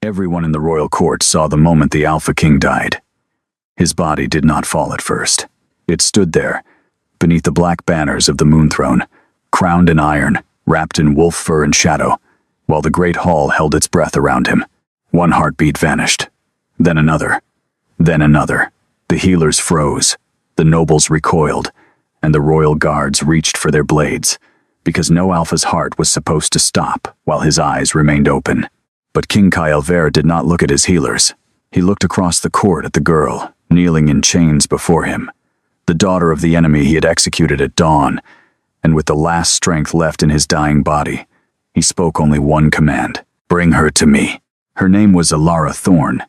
Everyone in the royal court saw the moment the Alpha King died. His body did not fall at first. It stood there, beneath the black banners of the moon throne, crowned in iron, wrapped in wolf fur and shadow, while the great hall held its breath around him. One heartbeat vanished. Then another. Then another. The healers froze. The nobles recoiled, and the royal guards reached for their blades, because no Alpha's heart was supposed to stop while his eyes remained open. But King Kael'ver did not look at his healers. He looked across the court at the girl, kneeling in chains before him, the daughter of the enemy he had executed at dawn, and with the last strength left in his dying body, he spoke only one command: "Bring her to me." Her name was Elara Thorn,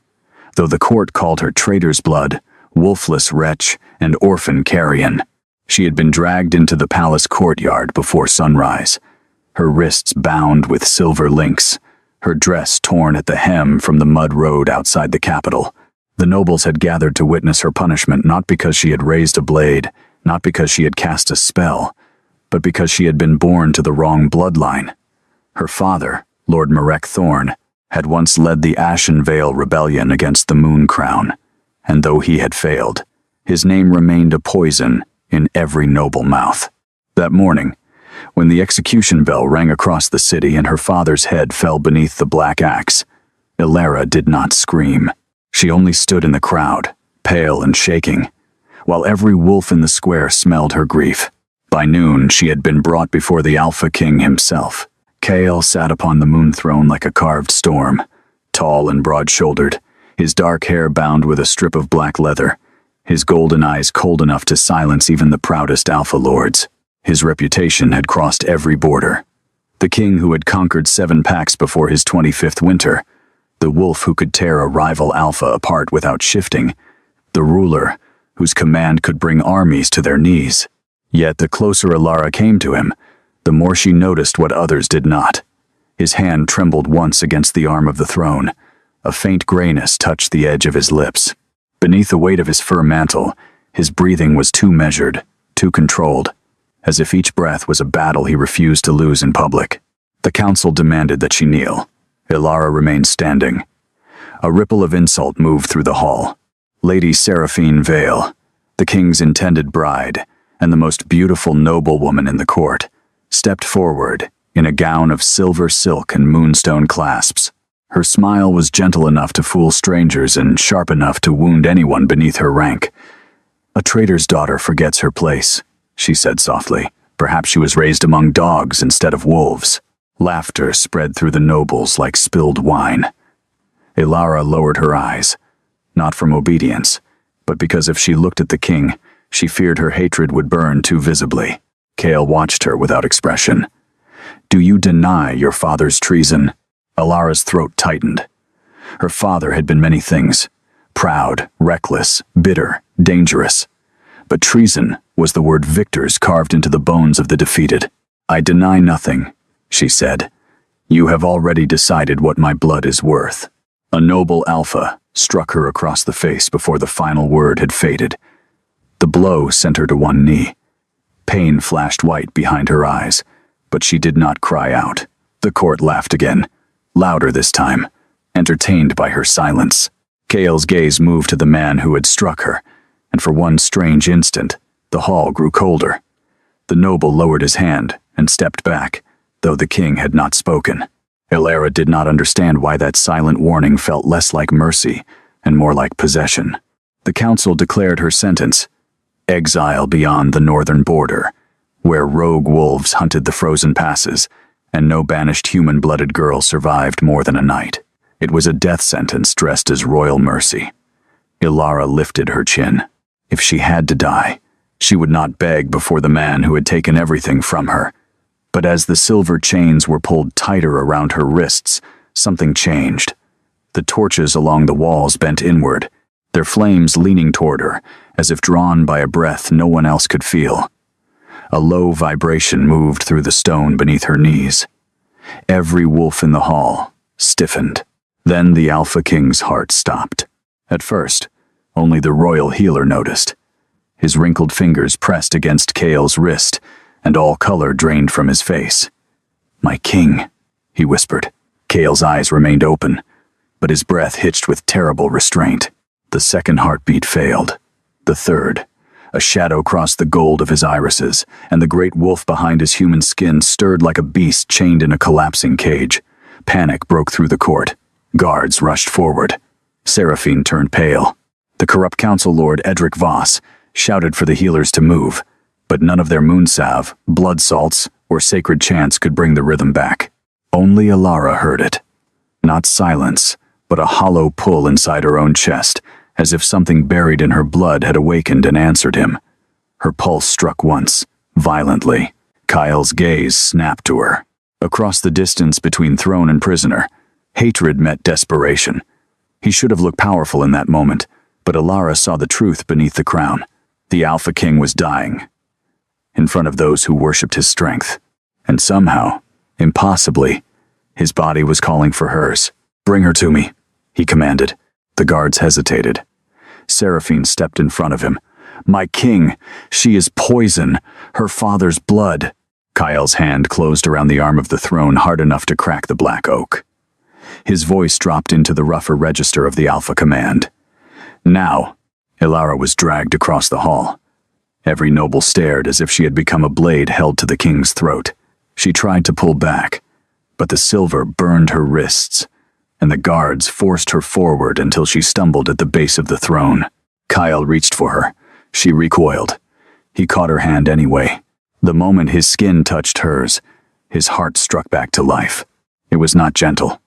though the court called her traitor's blood, wolfless wretch, and orphan carrion. She had been dragged into the palace courtyard before sunrise, her wrists bound with silver links, her dress torn at the hem from the mud road outside the capital. The nobles had gathered to witness her punishment, not because she had raised a blade, not because she had cast a spell, but because she had been born to the wrong bloodline. Her father, Lord Marek Thorn, had once led the Ashen Vale rebellion against the Moon Crown, and though he had failed, his name remained a poison in every noble mouth. That morning, when the execution bell rang across the city and her father's head fell beneath the black axe, Elara did not scream. She only stood in the crowd, pale and shaking, while every wolf in the square smelled her grief. By noon, she had been brought before the Alpha King himself. Kael sat upon the moon throne like a carved storm, tall and broad-shouldered, his dark hair bound with a strip of black leather, his golden eyes cold enough to silence even the proudest Alpha lords. His reputation had crossed every border. The king who had conquered 7 packs before his 25th winter, the wolf who could tear a rival Alpha apart without shifting, the ruler whose command could bring armies to their knees. Yet the closer Elara came to him, the more she noticed what others did not. His hand trembled once against the arm of the throne. A faint grayness touched the edge of his lips. Beneath the weight of his fur mantle, his breathing was too measured, too controlled, as if each breath was a battle he refused to lose in public. The council demanded that she kneel. Elara remained standing. A ripple of insult moved through the hall. Lady Seraphine Vale, the king's intended bride, and the most beautiful noblewoman in the court, stepped forward in a gown of silver silk and moonstone clasps. Her smile was gentle enough to fool strangers and sharp enough to wound anyone beneath her rank. "A traitor's daughter forgets her place," she said softly. "Perhaps she was raised among dogs instead of wolves." Laughter spread through the nobles like spilled wine. Elara lowered her eyes, not from obedience, but because if she looked at the king, she feared her hatred would burn too visibly. Kael watched her without expression. "Do you deny your father's treason?" Elara's throat tightened. Her father had been many things: proud, reckless, bitter, dangerous. But treason was the word victors carved into the bones of the defeated. "I deny nothing," she said. "You have already decided what my blood is worth." A noble Alpha struck her across the face before the final word had faded. The blow sent her to one knee. Pain flashed white behind her eyes, but she did not cry out. The court laughed again, louder this time, entertained by her silence. Kael's gaze moved to the man who had struck her, and for one strange instant, the hall grew colder. The noble lowered his hand and stepped back, though the king had not spoken. Elara did not understand why that silent warning felt less like mercy and more like possession. The council declared her sentence: exile beyond the northern border, where rogue wolves hunted the frozen passes, and no banished human-blooded girl survived more than a night. It was a death sentence dressed as royal mercy. Elara lifted her chin. If she had to die, she would not beg before the man who had taken everything from her. But as the silver chains were pulled tighter around her wrists, something changed. The torches along the walls bent inward, their flames leaning toward her, as if drawn by a breath no one else could feel. A low vibration moved through the stone beneath her knees. Every wolf in the hall stiffened. Then the Alpha King's heart stopped. At first, only the royal healer noticed. His wrinkled fingers pressed against Kael's wrist, and all color drained from his face. "My king," he whispered. Kael's eyes remained open. but his breath hitched with terrible restraint. The second heartbeat failed. The third. A shadow crossed the gold of his irises, and the great wolf behind his human skin stirred like a beast chained in a collapsing cage. Panic broke through the court. Guards rushed forward. Seraphine turned pale. The corrupt council lord Edric Voss shouted for the healers to move, but none of their moon salve, blood salts, or sacred chants could bring the rhythm back. Only Ilara heard it. Not silence, but a hollow pull inside her own chest, as if something buried in her blood had awakened and answered him. Her pulse struck once, violently. Kyle's gaze snapped to her. Across the distance between throne and prisoner, hatred met desperation. He should have looked powerful in that moment, but Ilara saw the truth beneath the crown. The Alpha King was dying, in front of those who worshipped his strength. And somehow, impossibly, his body was calling for hers. "Bring her to me," he commanded. The guards hesitated. Seraphine stepped in front of him. "My king, she is poison, her father's blood." Kyle's hand closed around the arm of the throne hard enough to crack the black oak. His voice dropped into the rougher register of the Alpha Command. Now, Ilara was dragged across the hall. Every noble stared as if she had become a blade held to the king's throat. She tried to pull back, but the silver burned her wrists, and the guards forced her forward until she stumbled at the base of the throne. Kyle reached for her. She recoiled. He caught her hand anyway. The moment his skin touched hers, his heart struck back to life. It was not gentle.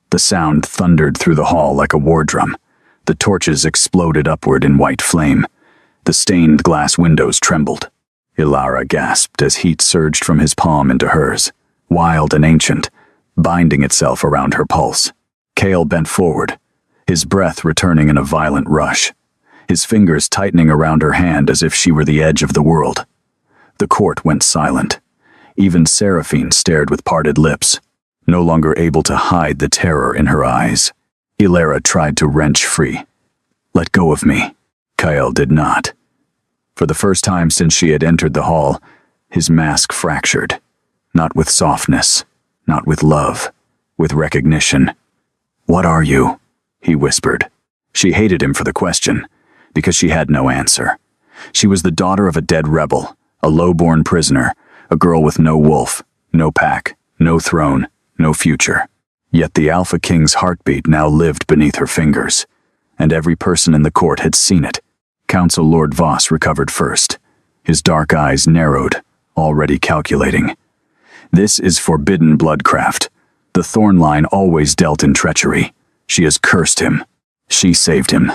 The sound thundered through the hall like a war drum. The torches exploded upward in white flame. The stained glass windows trembled. Ilara gasped as heat surged from his palm into hers, wild and ancient, binding itself around her pulse. Kale bent forward, his breath returning in a violent rush, his fingers tightening around her hand as if she were the edge of the world. The court went silent. Even Seraphine stared with parted lips, no longer able to hide the terror in her eyes. Ilara tried to wrench free. "Let go of me." Kyle did not. For the first time since she had entered the hall, his mask fractured. Not with softness, not with love, with recognition. "What are you?" he whispered. She hated him for the question, because she had no answer. She was the daughter of a dead rebel, a low-born prisoner, a girl with no wolf, no pack, no throne, no future. Yet the Alpha King's heartbeat now lived beneath her fingers, and every person in the court had seen it. Council Lord Voss recovered first. His dark eyes narrowed, already calculating. "This is forbidden bloodcraft. The thorn line always dealt in treachery. She has cursed him." "She saved him,"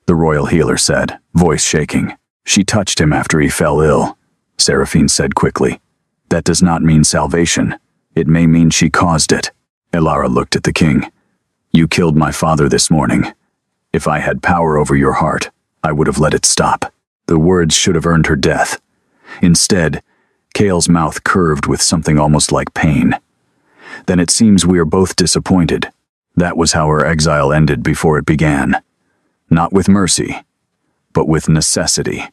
the royal healer said, voice shaking. "She touched him after he fell ill," Seraphine said quickly. "That does not mean salvation. It may mean she caused it." Ilara looked at the king. "You killed my father this morning. If I had power over your heart, I would have let it stop." The words should have earned her death. Instead, Kale's mouth curved with something almost like pain. "Then it seems we are both disappointed." That was how her exile ended before it began. Not with mercy, but with necessity.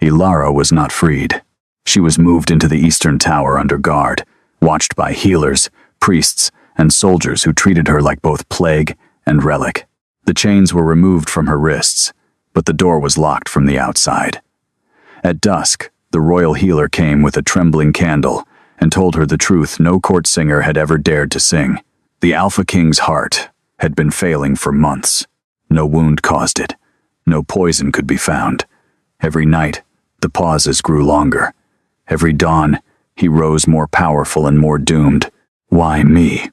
Ilara was not freed. She was moved into the eastern tower under guard, watched by healers, priests, and soldiers who treated her like both plague and relic. The chains were removed from her wrists, but the door was locked from the outside. At dusk, the royal healer came with a trembling candle and told her the truth no court singer had ever dared to sing. The Alpha King's heart had been failing for months. No wound caused it. No poison could be found. Every night, the pauses grew longer. Every dawn, he rose more powerful and more doomed. "Why me?"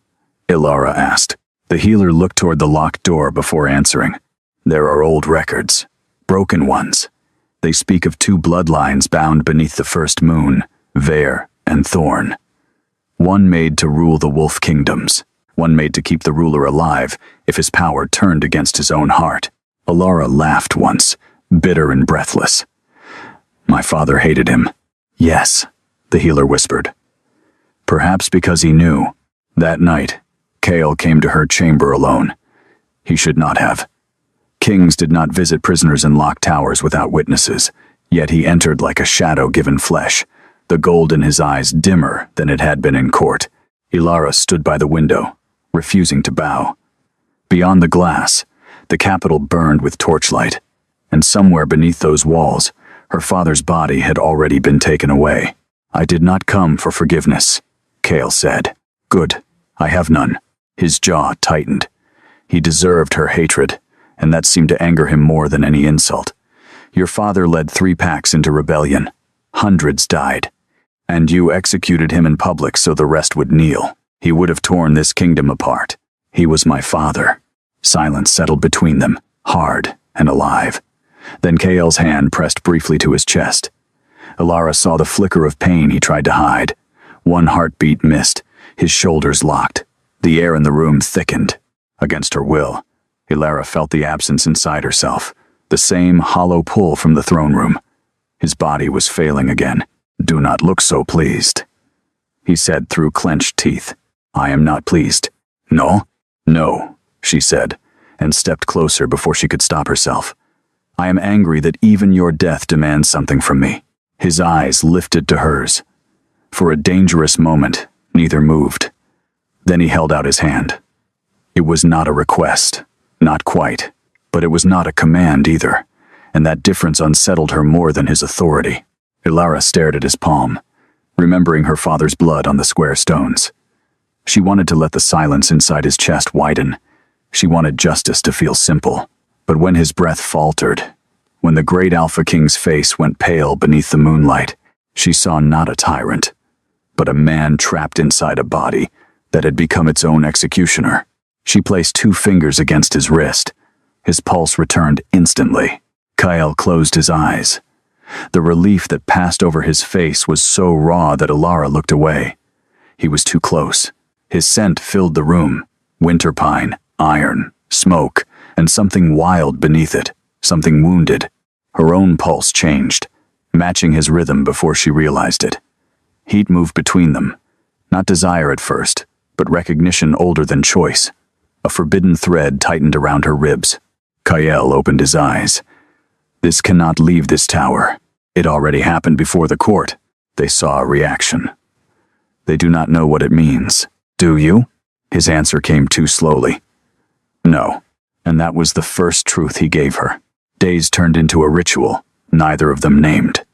Ilara asked. The healer looked toward the locked door before answering. "There are old records, broken ones. They speak of two bloodlines bound beneath the first moon, Vare and Thorn. One made to rule the wolf kingdoms, one made to keep the ruler alive if his power turned against his own heart." Ilara laughed once, bitter and breathless. "My father hated him." "Yes," the healer whispered. "Perhaps because he knew." That night, Kale came to her chamber alone. He should not have. Kings did not visit prisoners in locked towers without witnesses, yet he entered like a shadow given flesh, the gold in his eyes dimmer than it had been in court. Ilara stood by the window, refusing to bow. Beyond the glass, the capital burned with torchlight, and somewhere beneath those walls, her father's body had already been taken away. "I did not come for forgiveness," Cale said. "Good, I have none." His jaw tightened. He deserved her hatred, and that seemed to anger him more than any insult. "Your father led 3 packs into rebellion. Hundreds died. And you executed him in public so the rest would kneel. He would have torn this kingdom apart. He was my father." Silence settled between them, hard and alive. Then Cale's hand pressed briefly to his chest. Ilara saw the flicker of pain he tried to hide. One heartbeat missed, his shoulders locked. The air in the room thickened. Against her will, Ilara felt the absence inside herself, the same hollow pull from the throne room. His body was failing again. "Do not look so pleased," he said through clenched teeth. "I am not pleased." "No?" "No," she said, and stepped closer before she could stop herself. "I am angry that even your death demands something from me." His eyes lifted to hers. For a dangerous moment, neither moved. Then he held out his hand. It was not a request, not quite, but it was not a command either, and that difference unsettled her more than his authority. Ilara stared at his palm, remembering her father's blood on the square stones. She wanted to let the silence inside his chest widen. She wanted justice to feel simple. But when his breath faltered, when the great Alpha King's face went pale beneath the moonlight, she saw not a tyrant, but a man trapped inside a body that had become its own executioner. She placed 2 fingers against his wrist. His pulse returned instantly. Kyle closed his eyes. The relief that passed over his face was so raw that Ilara looked away. He was too close. His scent filled the room. Winter pine, iron, smoke, and something wild beneath it, something wounded. Her own pulse changed, matching his rhythm before she realized it. Heat moved between them. Not desire at first, but recognition older than choice. A forbidden thread tightened around her ribs. Kyle opened his eyes. "This cannot leave this tower. It already happened before the court." They saw a reaction. "They do not know what it means. Do you?" His answer came too slowly. "No." And that was the first truth he gave her. Days turned into a ritual, neither of them named.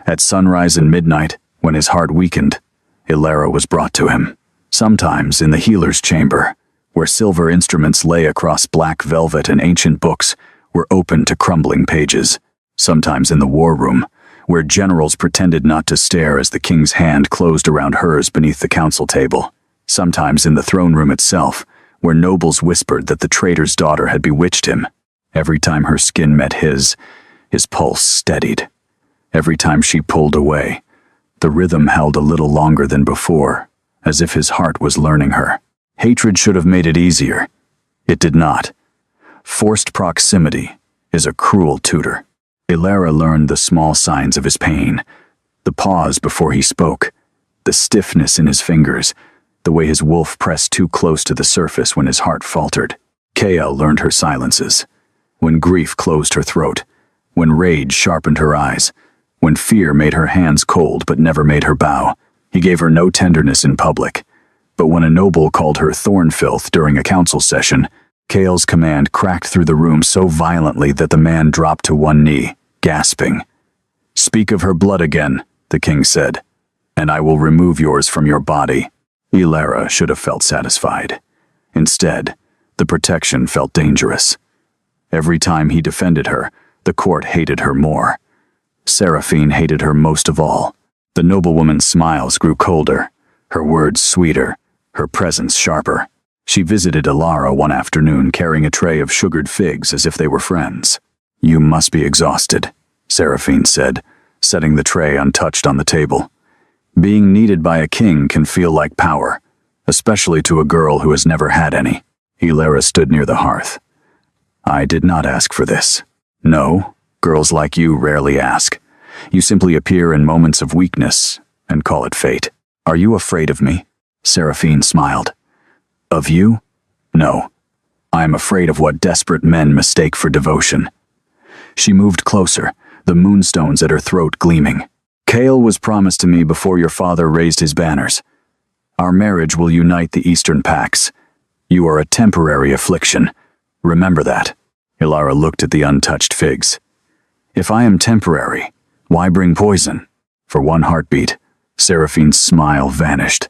At sunrise and midnight, when his heart weakened, Ilara was brought to him. Sometimes in the healer's chamber, where silver instruments lay across black velvet and ancient books were open to crumbling pages. Sometimes in the war room, where generals pretended not to stare as the king's hand closed around hers beneath the council table. Sometimes in the throne room itself, where nobles whispered that the traitor's daughter had bewitched him. Every time her skin met his pulse steadied. Every time she pulled away, the rhythm held a little longer than before, as if his heart was learning her. Hatred should have made it easier. It did not. Forced proximity is a cruel tutor. Ilara learned the small signs of his pain, the pause before he spoke, the stiffness in his fingers, the way his wolf pressed too close to the surface when his heart faltered. Kale learned her silences, when grief closed her throat, when rage sharpened her eyes, when fear made her hands cold but never made her bow. He gave her no tenderness in public, but when a noble called her thorn filth during a council session, Kale's command cracked through the room so violently that the man dropped to one knee, gasping. "Speak of her blood again," the king said, "and I will remove yours from your body." Ilara should have felt satisfied. Instead, the protection felt dangerous. Every time he defended her, the court hated her more. Seraphine hated her most of all. The noblewoman's smiles grew colder, her words sweeter, her presence sharper. She visited Ilara one afternoon carrying a tray of sugared figs as if they were friends. "You must be exhausted," Seraphine said, setting the tray untouched on the table. "Being needed by a king can feel like power, especially to a girl who has never had any." Ilara stood near the hearth. "I did not ask for this. No, girls like you rarely ask. You simply appear in moments of weakness and call it fate." "Are you afraid of me?" Seraphine smiled. "Of you? No. I am afraid of what desperate men mistake for devotion." She moved closer, the moonstones at her throat gleaming. "Kale was promised to me before your father raised his banners. Our marriage will unite the Eastern Pacts. You are a temporary affliction. Remember that." Ilara looked at the untouched figs. "If I am temporary, why bring poison?" For one heartbeat, Seraphine's smile vanished.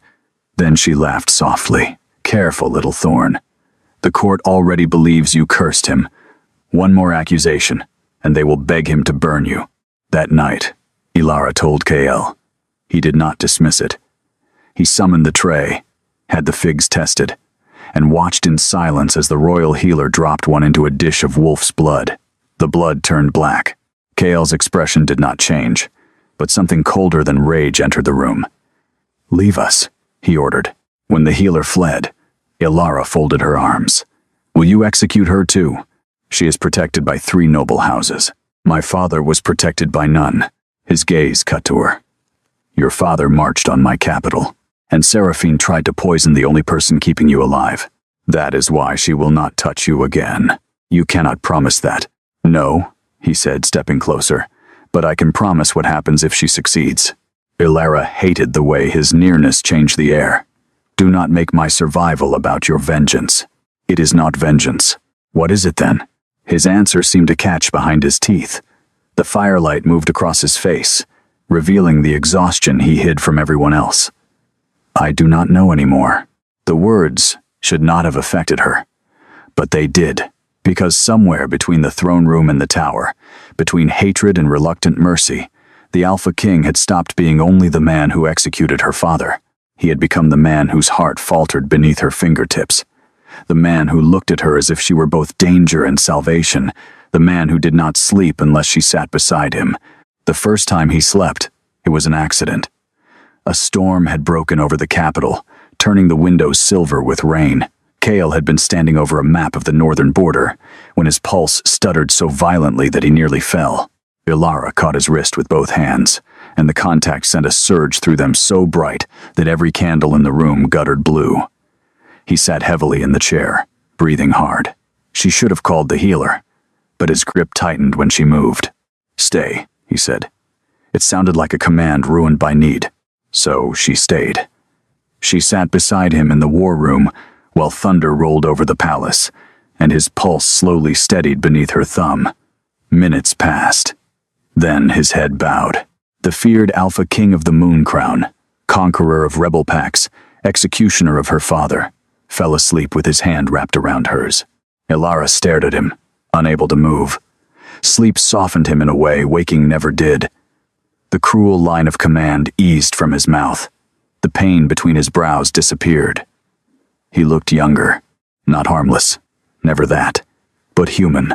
Then she laughed softly. "Careful, little thorn. The court already believes you cursed him. One more accusation, and they will beg him to burn you." That night, Ilara told KL. He did not dismiss it. He summoned the tray, had the figs tested, and watched in silence as the royal healer dropped one into a dish of wolf's blood. The blood turned black. KL's expression did not change, but something colder than rage entered the room. "Leave us," he ordered. When the healer fled, Ilara folded her arms. "Will you execute her too? She is protected by 3 noble houses. My father was protected by none." His gaze cut to her. "Your father marched on my capital, and Seraphine tried to poison the only person keeping you alive. That is why she will not touch you again. You cannot promise that." "No," he said, stepping closer, "but I can promise what happens if she succeeds." Ilara hated the way his nearness changed the air. "Do not make my survival about your vengeance." "It is not vengeance. What is it then?" His answer seemed to catch behind his teeth. The firelight moved across his face, revealing the exhaustion he hid from everyone else. "I do not know anymore." The words should not have affected her, but they did, because somewhere between the throne room and the tower, between hatred and reluctant mercy, the Alpha King had stopped being only the man who executed her father. He had become the man whose heart faltered beneath her fingertips, the man who looked at her as if she were both danger and salvation, the man who did not sleep unless she sat beside him. The first time he slept, it was an accident. A storm had broken over the capital, turning the windows silver with rain. Kale had been standing over a map of the northern border when his pulse stuttered so violently that he nearly fell. Ilara caught his wrist with both hands, and the contact sent a surge through them so bright that every candle in the room guttered blue. He sat heavily in the chair, breathing hard. She should have called the healer, but his grip tightened when she moved. "Stay," he said. It sounded like a command ruined by need. So she stayed. She sat beside him in the war room while thunder rolled over the palace, and his pulse slowly steadied beneath her thumb. Minutes passed. Then his head bowed. The feared Alpha King of the Moon Crown, conqueror of rebel packs, executioner of her father, fell asleep with his hand wrapped around hers. Ilara stared at him, unable to move. Sleep softened him in a way waking never did. The cruel line of command eased from his mouth. The pain between his brows disappeared. He looked younger, not harmless, never that, but human.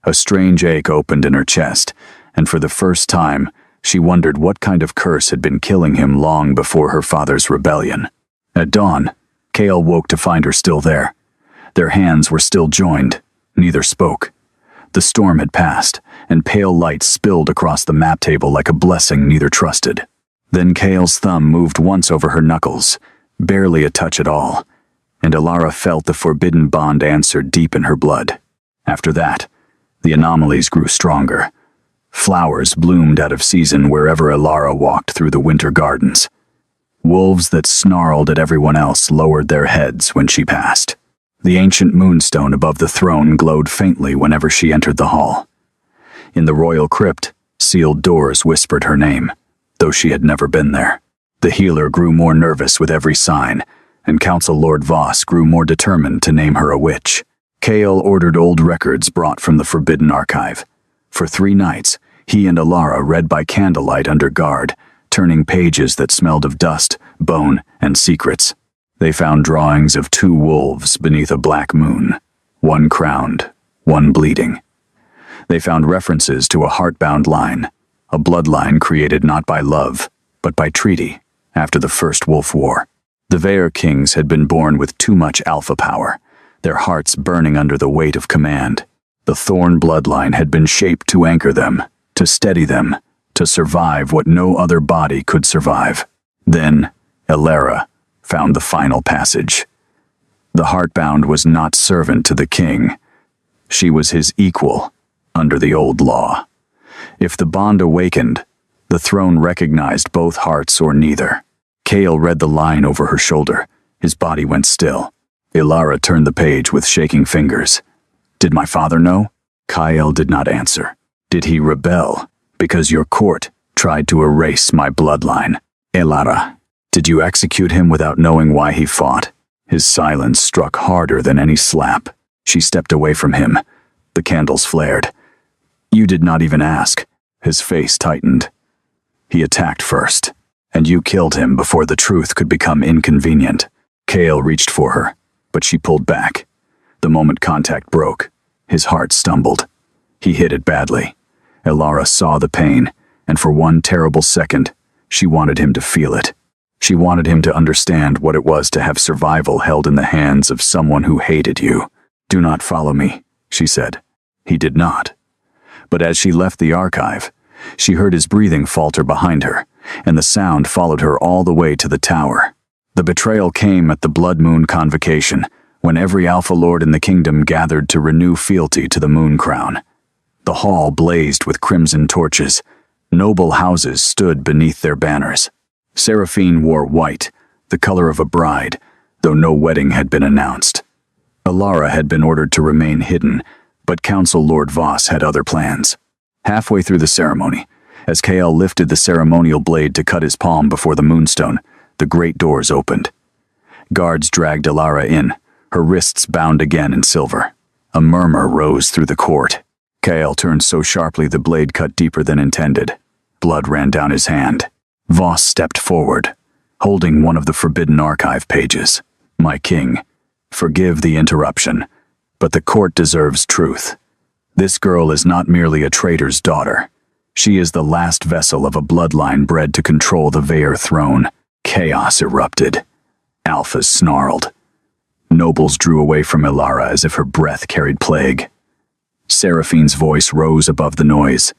A strange ache opened in her chest, and for the first time, she wondered what kind of curse had been killing him long before her father's rebellion. At dawn, Kale woke to find her still there. Their hands were still joined. Neither spoke. The storm had passed, and pale light spilled across the map table like a blessing neither trusted. Then Kale's thumb moved once over her knuckles, barely a touch at all, and Ilara felt the forbidden bond answer deep in her blood. After that, the anomalies grew stronger. Flowers bloomed out of season wherever Ilara walked through the winter gardens. Wolves that snarled at everyone else lowered their heads when she passed. The ancient moonstone above the throne glowed faintly whenever she entered the hall. In the royal crypt, sealed doors whispered her name, though she had never been there. The healer grew more nervous with every sign, and Council Lord Voss grew more determined to name her a witch. Kale ordered old records brought from the Forbidden Archive. For 3 nights, he and Ilara read by candlelight under guard, turning pages that smelled of dust, bone, and secrets. They found drawings of 2 wolves beneath a black moon, one crowned, one bleeding. They found references to a heart-bound line, a bloodline created not by love, but by treaty, after the First Wolf War. The Veer Kings had been born with too much alpha power, their hearts burning under the weight of command. The Thorn bloodline had been shaped to anchor them, to steady them, to survive what no other body could survive. Then, Ilara found the final passage. The heartbound was not servant to the king. She was his equal, under the old law. If the bond awakened, the throne recognized both hearts or neither. Kale read the line over her shoulder. His body went still. Ilara turned the page with shaking fingers. Did my father know? Kyle did not answer. Did he rebel because your court tried to erase my bloodline? Ilara, did you execute him without knowing why he fought? His silence struck harder than any slap. She stepped away from him. The candles flared. You did not even ask. His face tightened. He attacked first, and you killed him before the truth could become inconvenient. Kale reached for her, but she pulled back. The moment contact broke, his heart stumbled. He hit it badly. Ilara saw the pain, and for one terrible second, she wanted him to feel it. She wanted him to understand what it was to have survival held in the hands of someone who hated you. Do not follow me, she said. He did not. But as she left the archive, she heard his breathing falter behind her, and the sound followed her all the way to the tower. The betrayal came at the Blood Moon Convocation, when every Alpha Lord in the kingdom gathered to renew fealty to the Moon Crown. The hall blazed with crimson torches. Noble houses stood beneath their banners. Seraphine wore white, the color of a bride, though no wedding had been announced. Ilara had been ordered to remain hidden, but Council Lord Voss had other plans. Halfway through the ceremony, as Kael lifted the ceremonial blade to cut his palm before the moonstone, the great doors opened. Guards dragged Ilara in, her wrists bound again in silver. A murmur rose through the court. Kael turned so sharply the blade cut deeper than intended. Blood ran down his hand. Voss stepped forward, holding one of the forbidden archive pages. My king, forgive the interruption, but the court deserves truth. This girl is not merely a traitor's daughter. She is the last vessel of a bloodline bred to control the Vaer throne. Chaos erupted. Alphas snarled. Nobles drew away from Ilara as if her breath carried plague. Seraphine's voice rose above the noise,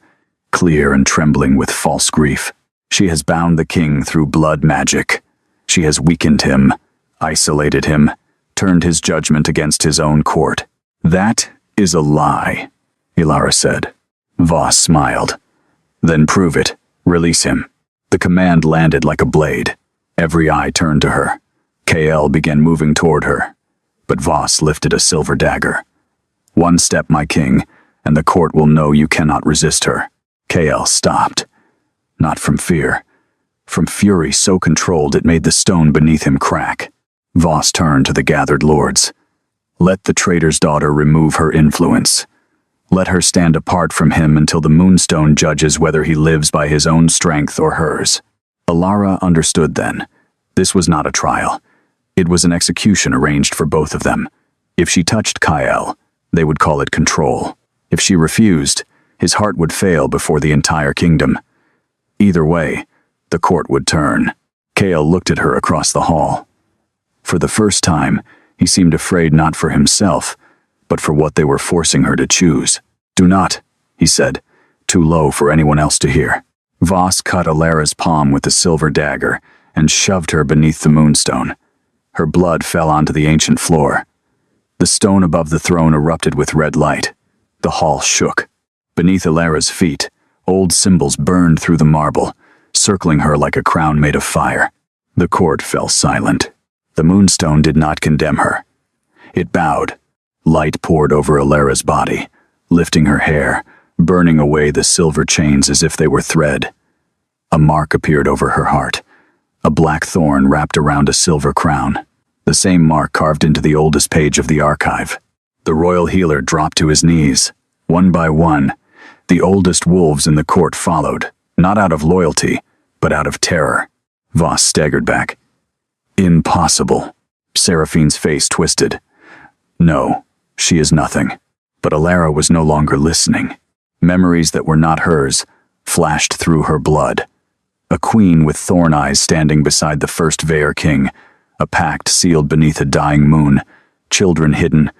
clear and trembling with false grief. She has bound the king through blood magic. She has weakened him, isolated him, turned his judgment against his own court. That is a lie, Ilara said. Voss smiled. Then prove it. Release him. The command landed like a blade. Every eye turned to her. Kael began moving toward her, but Voss lifted a silver dagger. One step, my king, and the court will know you cannot resist her. Kael stopped. Not from fear. From fury so controlled it made the stone beneath him crack. Voss turned to the gathered lords. Let the traitor's daughter remove her influence. Let her stand apart from him until the moonstone judges whether he lives by his own strength or hers. Ilara understood then. This was not a trial. It was an execution arranged for both of them. If she touched Kael, they would call it control. If she refused, his heart would fail before the entire kingdom. Either way, the court would turn. Kael looked at her across the hall. For the first time, he seemed afraid not for himself, but for what they were forcing her to choose. Do not, he said, too low for anyone else to hear. Voss cut Ilara's palm with the silver dagger and shoved her beneath the moonstone. Her blood fell onto the ancient floor. The stone above the throne erupted with red light. The hall shook. Beneath Ilara's feet, old symbols burned through the marble, circling her like a crown made of fire. The court fell silent. The moonstone did not condemn her. It bowed. Light poured over Ilara's body, lifting her hair, burning away the silver chains as if they were thread. A mark appeared over her heart, a black thorn wrapped around a silver crown, the same mark carved into the oldest page of the archive. The royal healer dropped to his knees. One by one, the oldest wolves in the court followed, not out of loyalty, but out of terror. Voss staggered back. Impossible. Seraphine's face twisted. No, she is nothing. But Ilara was no longer listening. Memories that were not hers flashed through her blood. A queen with thorn eyes standing beside the first Vaer king, a pact sealed beneath a dying moon, children hidden,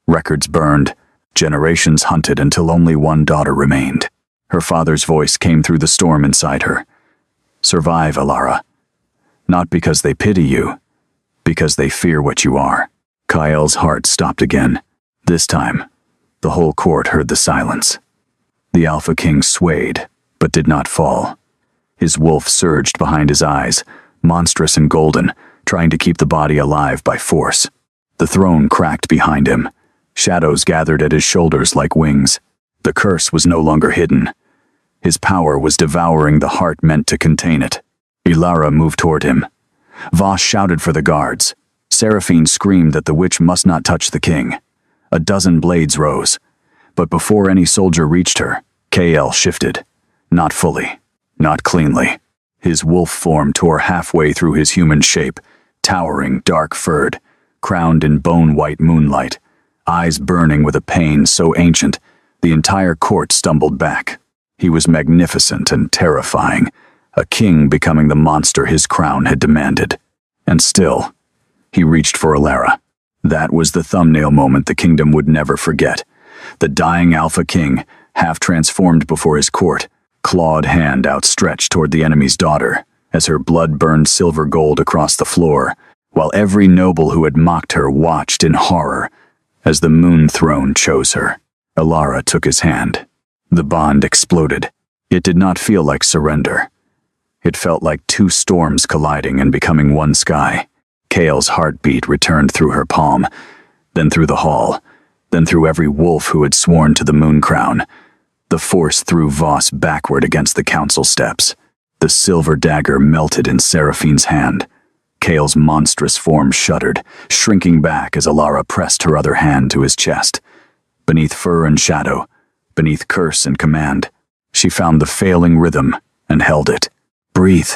records burned, generations hunted until only one daughter remained. Her father's voice came through the storm inside her. Survive, Ilara. Not because they pity you, because they fear what you are. Kael's heart stopped again. This time, the whole court heard the silence. The Alpha King swayed, but did not fall. His wolf surged behind his eyes, monstrous and golden, trying to keep the body alive by force. The throne cracked behind him. Shadows gathered at his shoulders like wings. The curse was no longer hidden. His power was devouring the heart meant to contain it. Ilara moved toward him. Voss shouted for the guards. Seraphine screamed that the witch must not touch the king. A dozen blades rose. But before any soldier reached her, KL shifted. Not fully. Not cleanly. His wolf form tore halfway through his human shape, towering, dark-furred, crowned in bone-white moonlight, eyes burning with a pain so ancient, the entire court stumbled back. He was magnificent and terrifying, a king becoming the monster his crown had demanded. And still, he reached for Ilara. That was the thumbnail moment the kingdom would never forget. The dying Alpha King, half transformed before his court, clawed hand outstretched toward the enemy's daughter, as her blood burned silver gold across the floor, while every noble who had mocked her watched in horror as the moon throne chose her. Ilara took his hand. The bond exploded. It did not feel like surrender. It felt like two storms colliding and becoming one sky. Kale's heartbeat returned through her palm, then through the hall, then through every wolf who had sworn to the moon crown. The force threw Voss backward against the council steps. The silver dagger melted in Seraphine's hand. Kale's monstrous form shuddered, shrinking back as Ilara pressed her other hand to his chest. Beneath fur and shadow, beneath curse and command, she found the failing rhythm and held it. "Breathe,"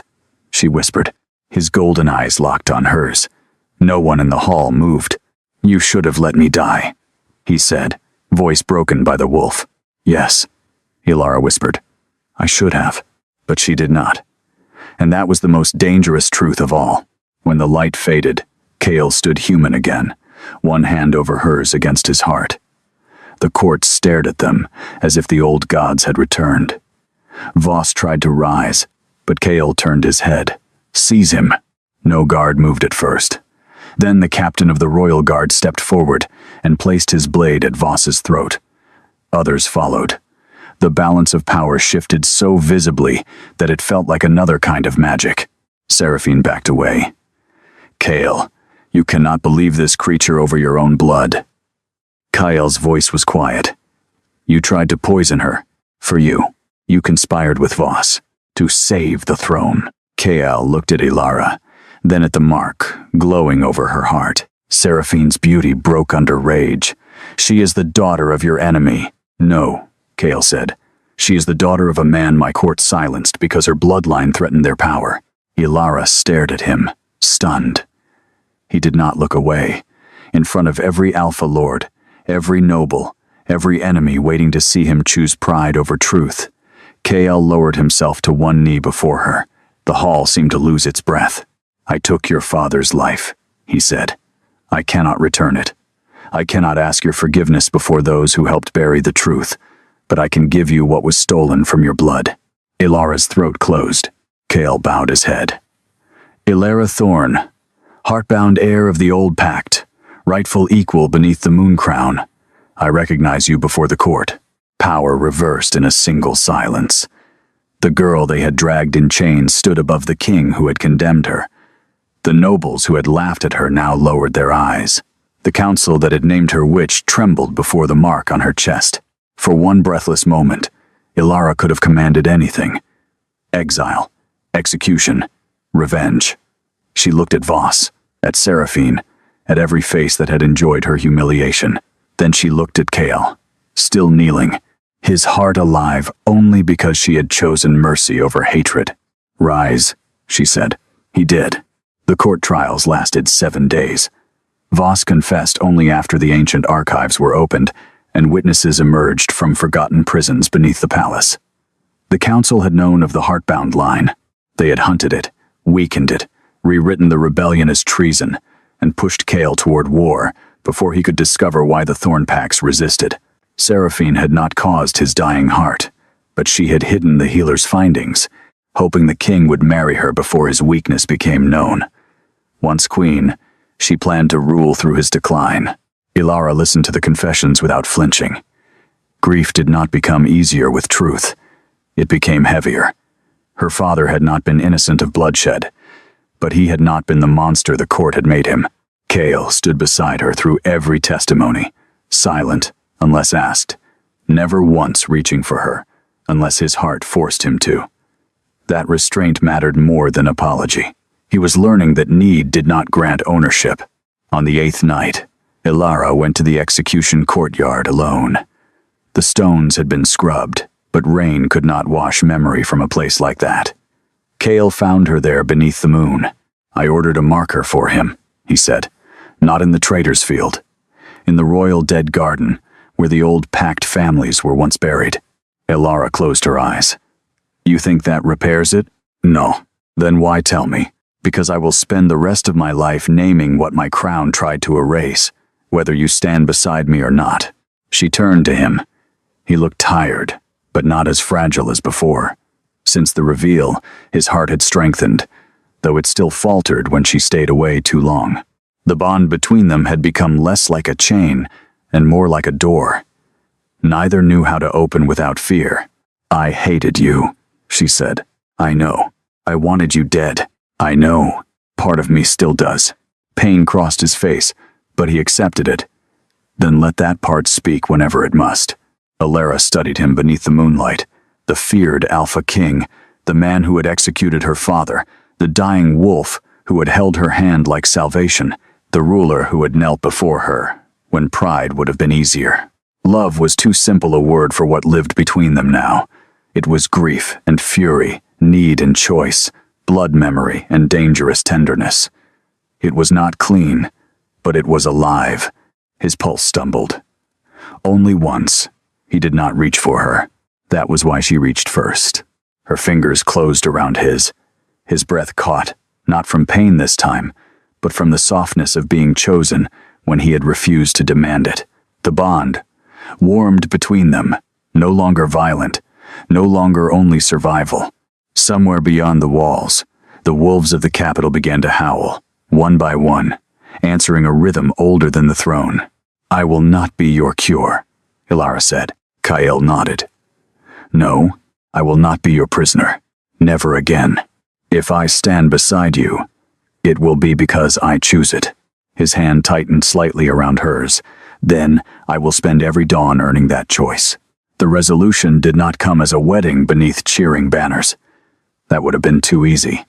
she whispered. His golden eyes locked on hers. No one in the hall moved. "You should have let me die," he said, voice broken by the wolf. "Yes," Ilara whispered. "I should have." But she did not. And that was the most dangerous truth of all. When the light faded, Kale stood human again, one hand over hers against his heart. The court stared at them, as if the old gods had returned. Voss tried to rise, but Kale turned his head. "Seize him." No guard moved at first. Then the captain of the royal guard stepped forward and placed his blade at Voss's throat. Others followed. The balance of power shifted so visibly that it felt like another kind of magic. Seraphine backed away. "Kale, you cannot believe this creature over your own blood." Kyle's voice was quiet. "You tried to poison her. For you. You conspired with Voss. To save the throne." Kale looked at Ilara, then at the mark, glowing over her heart. Seraphine's beauty broke under rage. "She is the daughter of your enemy." "No," Kale said. "She is the daughter of a man my court silenced because her bloodline threatened their power." Ilara stared at him, stunned. He did not look away. In front of every Alpha Lord, every noble, every enemy waiting to see him choose pride over truth, Kale lowered himself to one knee before her. The hall seemed to lose its breath. "I took your father's life," he said. "I cannot return it. I cannot ask your forgiveness before those who helped bury the truth, but I can give you what was stolen from your blood." Ilara's throat closed. Kale bowed his head. "Ilara Thorn, heartbound heir of the old pact, rightful equal beneath the moon crown, I recognize you before the court." Power reversed in a single silence. The girl they had dragged in chains stood above the king who had condemned her. The nobles who had laughed at her now lowered their eyes. The council that had named her witch trembled before the mark on her chest. For one breathless moment, Ilara could have commanded anything. Exile, execution, revenge. She looked at Voss, at Seraphine, at every face that had enjoyed her humiliation. Then she looked at Kale, still kneeling, his heart alive only because she had chosen mercy over hatred. "Rise," she said. He did. The court trials lasted 7 days. Voss confessed only after the ancient archives were opened and witnesses emerged from forgotten prisons beneath the palace. The council had known of the heartbound line. They had hunted it, weakened it, rewritten the rebellion as treason, and pushed Kale toward war before he could discover why the Thornpacks resisted. Seraphine had not caused his dying heart, but she had hidden the healer's findings, hoping the king would marry her before his weakness became known. Once queen, she planned to rule through his decline. Ilara listened to the confessions without flinching. Grief did not become easier with truth. It became heavier. Her father had not been innocent of bloodshed, but he had not been the monster the court had made him. Kale stood beside her through every testimony, silent unless asked, never once reaching for her, unless his heart forced him to. That restraint mattered more than apology. He was learning that need did not grant ownership. On the 8th night, Ilara went to the execution courtyard alone. The stones had been scrubbed, but rain could not wash memory from a place like that. Kale found her there beneath the moon. "I ordered a marker for him," he said. "Not in the traitors' field. In the royal dead garden, where the old packed families were once buried." Ilara closed her eyes. "You think that repairs it?" "No." "Then why tell me?" "Because I will spend the rest of my life naming what my crown tried to erase, whether you stand beside me or not." She turned to him. He looked tired, but not as fragile as before. Since the reveal, his heart had strengthened, though it still faltered when she stayed away too long. The bond between them had become less like a chain and more like a door. Neither knew how to open without fear. "I hated you," she said. "I know. I wanted you dead. I know. Part of me still does." Pain crossed his face, but he accepted it. Then let that part speak whenever it must. Ilara studied him beneath the moonlight. The feared Alpha King, the man who had executed her father, the dying wolf who had held her hand like salvation, the ruler who had knelt before her, when pride would have been easier. Love was too simple a word for what lived between them now. It was grief and fury, need and choice, blood memory and dangerous tenderness. It was not clean, but it was alive. His pulse stumbled. Only once. He did not reach for her. That was why she reached first. Her fingers closed around his. His breath caught, not from pain this time, but from the softness of being chosen when he had refused to demand it. The bond warmed between them, no longer violent, no longer only survival. Somewhere beyond the walls, the wolves of the capital began to howl, one by one, answering a rhythm older than the throne. "I will not be your cure," Ilara said. Kyle nodded. "No, I will not be your prisoner. Never again. If I stand beside you, it will be because I choose it." His hand tightened slightly around hers. "Then I will spend every dawn earning that choice." The resolution did not come as a wedding beneath cheering banners. That would have been too easy.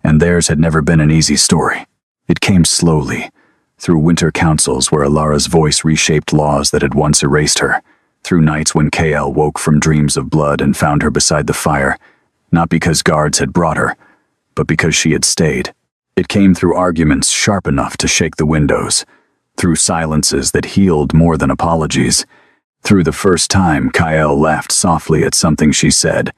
And theirs had never been an easy story. It came slowly, through winter councils where Ilara's voice reshaped laws that had once erased her, through nights when Kael woke from dreams of blood and found her beside the fire, not because guards had brought her, but because she had stayed. It came through arguments sharp enough to shake the windows, through silences that healed more than apologies. Through the first time, Kael laughed softly at something she said,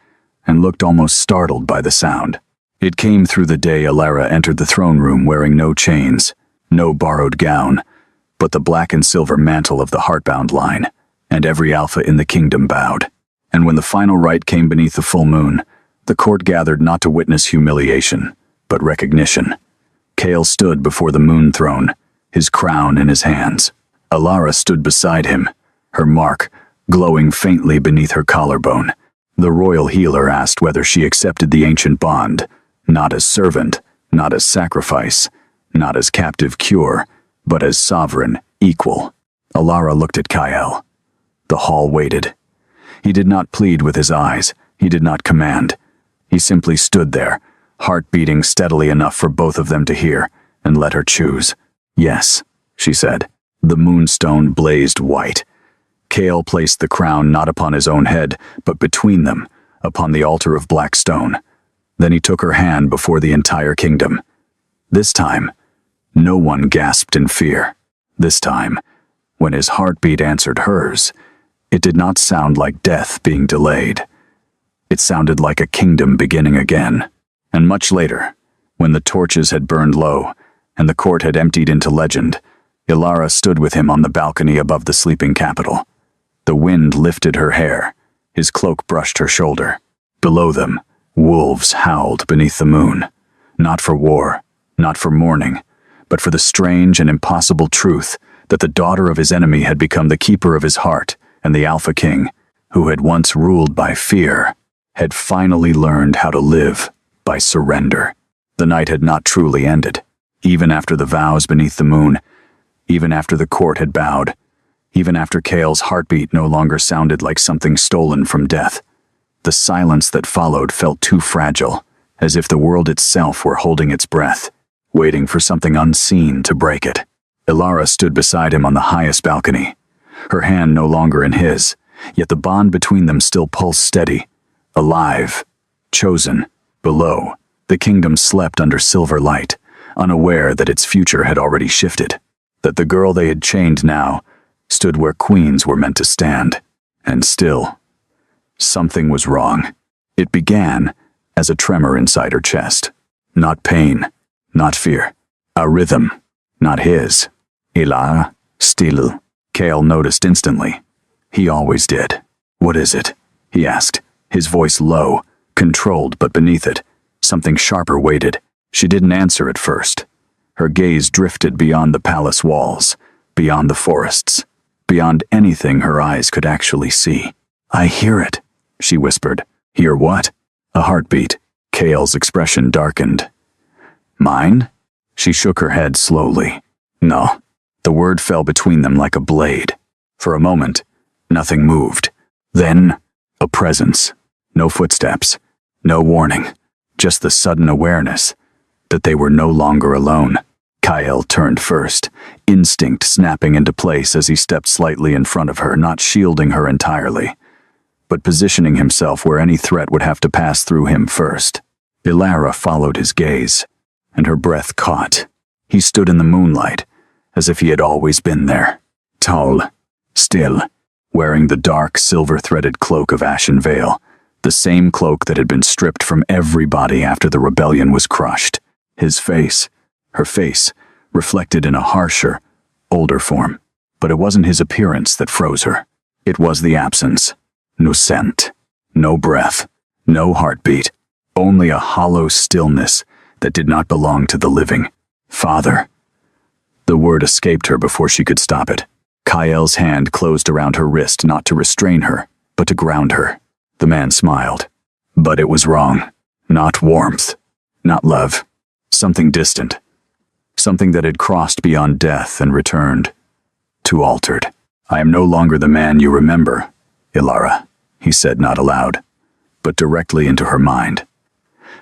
and looked almost startled by the sound. It came through the day Ilara entered the throne room wearing no chains, no borrowed gown, but the black and silver mantle of the heartbound line, and every alpha in the kingdom bowed. And when the final rite came beneath the full moon, the court gathered not to witness humiliation, but recognition. Kael stood before the moon throne, his crown in his hands. Ilara stood beside him, her mark glowing faintly beneath her collarbone. The royal healer asked whether she accepted the ancient bond, not as servant, not as sacrifice, not as captive cure, but as sovereign, equal. Ilara looked at Kael. The hall waited. He did not plead with his eyes. He did not command. He simply stood there, heart beating steadily enough for both of them to hear, and let her choose. "Yes," she said. The moonstone blazed white. Kael placed the crown not upon his own head, but between them, upon the altar of black stone. Then he took her hand before the entire kingdom. This time, no one gasped in fear. This time, when his heartbeat answered hers, it did not sound like death being delayed. It sounded like a kingdom beginning again. And much later, when the torches had burned low, and the court had emptied into legend, Ilara stood with him on the balcony above the sleeping capital. The wind lifted her hair. His cloak brushed her shoulder. Below them, wolves howled beneath the moon. Not for war, not for mourning, but for the strange and impossible truth that the daughter of his enemy had become the keeper of his heart, and the Alpha King, who had once ruled by fear, had finally learned how to live by surrender. The night had not truly ended. Even after the vows beneath the moon, even after the court had bowed, even after Kael's heartbeat no longer sounded like something stolen from death. The silence that followed felt too fragile, as if the world itself were holding its breath, waiting for something unseen to break it. Ilara stood beside him on the highest balcony, her hand no longer in his, yet the bond between them still pulsed steady, alive, chosen. Below, the kingdom slept under silver light, unaware that its future had already shifted, that the girl they had chained now stood where queens were meant to stand. And still, something was wrong. It began as a tremor inside her chest. Not pain, not fear. A rhythm, not his. Ilara, still. Kael noticed instantly. He always did. What is it? He asked, his voice low, controlled, but beneath it, something sharper waited. She didn't answer at first. Her gaze drifted beyond the palace walls, beyond the forests, beyond anything her eyes could actually see. I hear it, she whispered. Hear what? A heartbeat. Kael's expression darkened. Mine? She shook her head slowly. No. The word fell between them like a blade. For a moment, nothing moved. Then, a presence. No footsteps. No warning. Just the sudden awareness that they were no longer alone. Kael turned first, instinct snapping into place as he stepped slightly in front of her, not shielding her entirely, but positioning himself where any threat would have to pass through him first. Ilara followed his gaze, and her breath caught. He stood in the moonlight, as if he had always been there. Tall, still, wearing the dark, silver-threaded cloak of Ashen Veil, the same cloak that had been stripped from everybody after the rebellion was crushed. His face, her face, reflected in a harsher, older form. But it wasn't his appearance that froze her. It was the absence. No scent, no breath, no heartbeat, only a hollow stillness that did not belong to the living. Father. The word escaped her before she could stop it. Kael's hand closed around her wrist, not to restrain her, but to ground her. The man smiled. But it was wrong. Not warmth. Not love. Something distant. Something that had crossed beyond death and returned. Too altered. I am no longer the man you remember, Ilara, he said not aloud, but directly into her mind.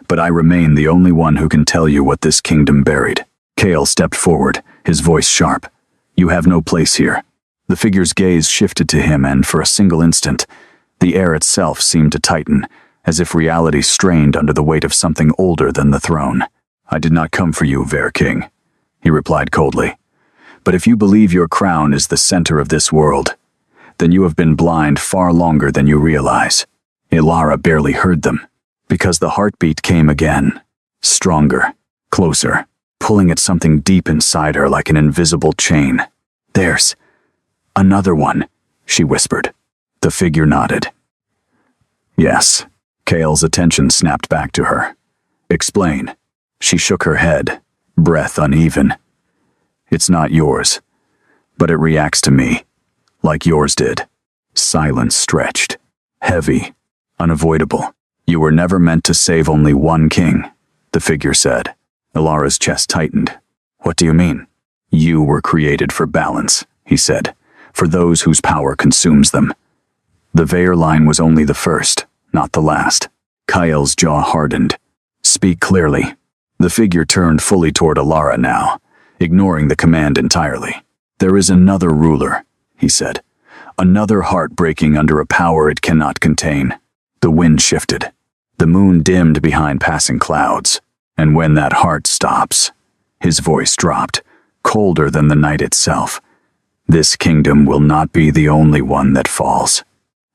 But I remain the only one who can tell you what this kingdom buried. Kael stepped forward, his voice sharp. You have no place here. The figure's gaze shifted to him, and for a single instant, the air itself seemed to tighten, as if reality strained under the weight of something older than the throne. I did not come for you, Ver King, he replied coldly. But if you believe your crown is the center of this world, then you have been blind far longer than you realize. Ilara barely heard them, because the heartbeat came again, stronger, closer, pulling at something deep inside her like an invisible chain. There's another one, she whispered. The figure nodded. Yes. Kael's attention snapped back to her. Explain. She shook her head, breath uneven. It's not yours, but it reacts to me, like yours did. Silence stretched, heavy, unavoidable. You were never meant to save only one king, the figure said. Ilara's chest tightened. What do you mean? You were created for balance, he said, for those whose power consumes them. The Veer line was only the first, not the last. Kael's jaw hardened. Speak clearly. The figure turned fully toward Ilara now, ignoring the command entirely. There is another ruler, he said. Another heart breaking under a power it cannot contain. The wind shifted. The moon dimmed behind passing clouds. And when that heart stops, his voice dropped, colder than the night itself. This kingdom will not be the only one that falls.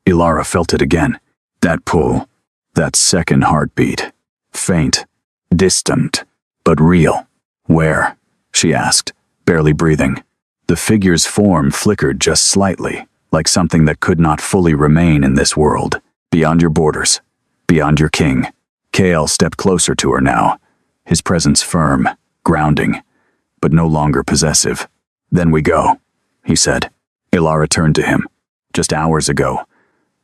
Ilara felt it again. That pull, that second heartbeat. Faint, distant, but real. Where? She asked, barely breathing. The figure's form flickered just slightly, like something that could not fully remain in this world. Beyond your borders, beyond your king. Kael stepped closer to her now, his presence firm, grounding, but no longer possessive. Then we go, he said. Ilara turned to him. Just hours ago,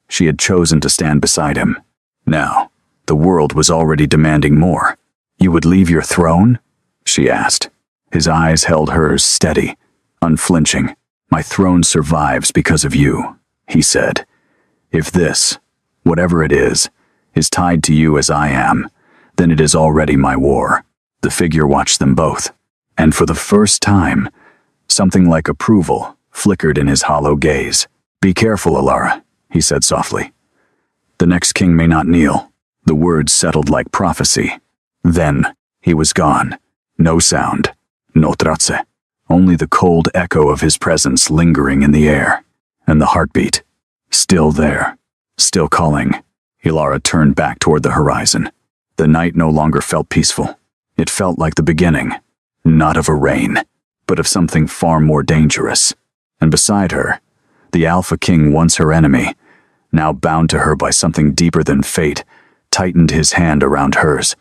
she had chosen to stand beside him. Now, the world was already demanding more. You would leave your throne? She asked. His eyes held hers steady, unflinching. "My throne survives because of you," he said. "If this, whatever it is tied to you as I am, then it is already my war." The figure watched them both, and for the first time, something like approval flickered in his hollow gaze. "Be careful, Alara," he said softly. "The next king may not kneel." The words settled like prophecy. Then he was gone. No sound, no trace, only the cold echo of his presence lingering in the air, and the heartbeat, still there, still calling. Ilara turned back toward the horizon. The night no longer felt peaceful. It felt like the beginning, not of a reign, but of something far more dangerous. And beside her, the Alpha King, once her enemy, now bound to her by something deeper than fate, tightened his hand around hers,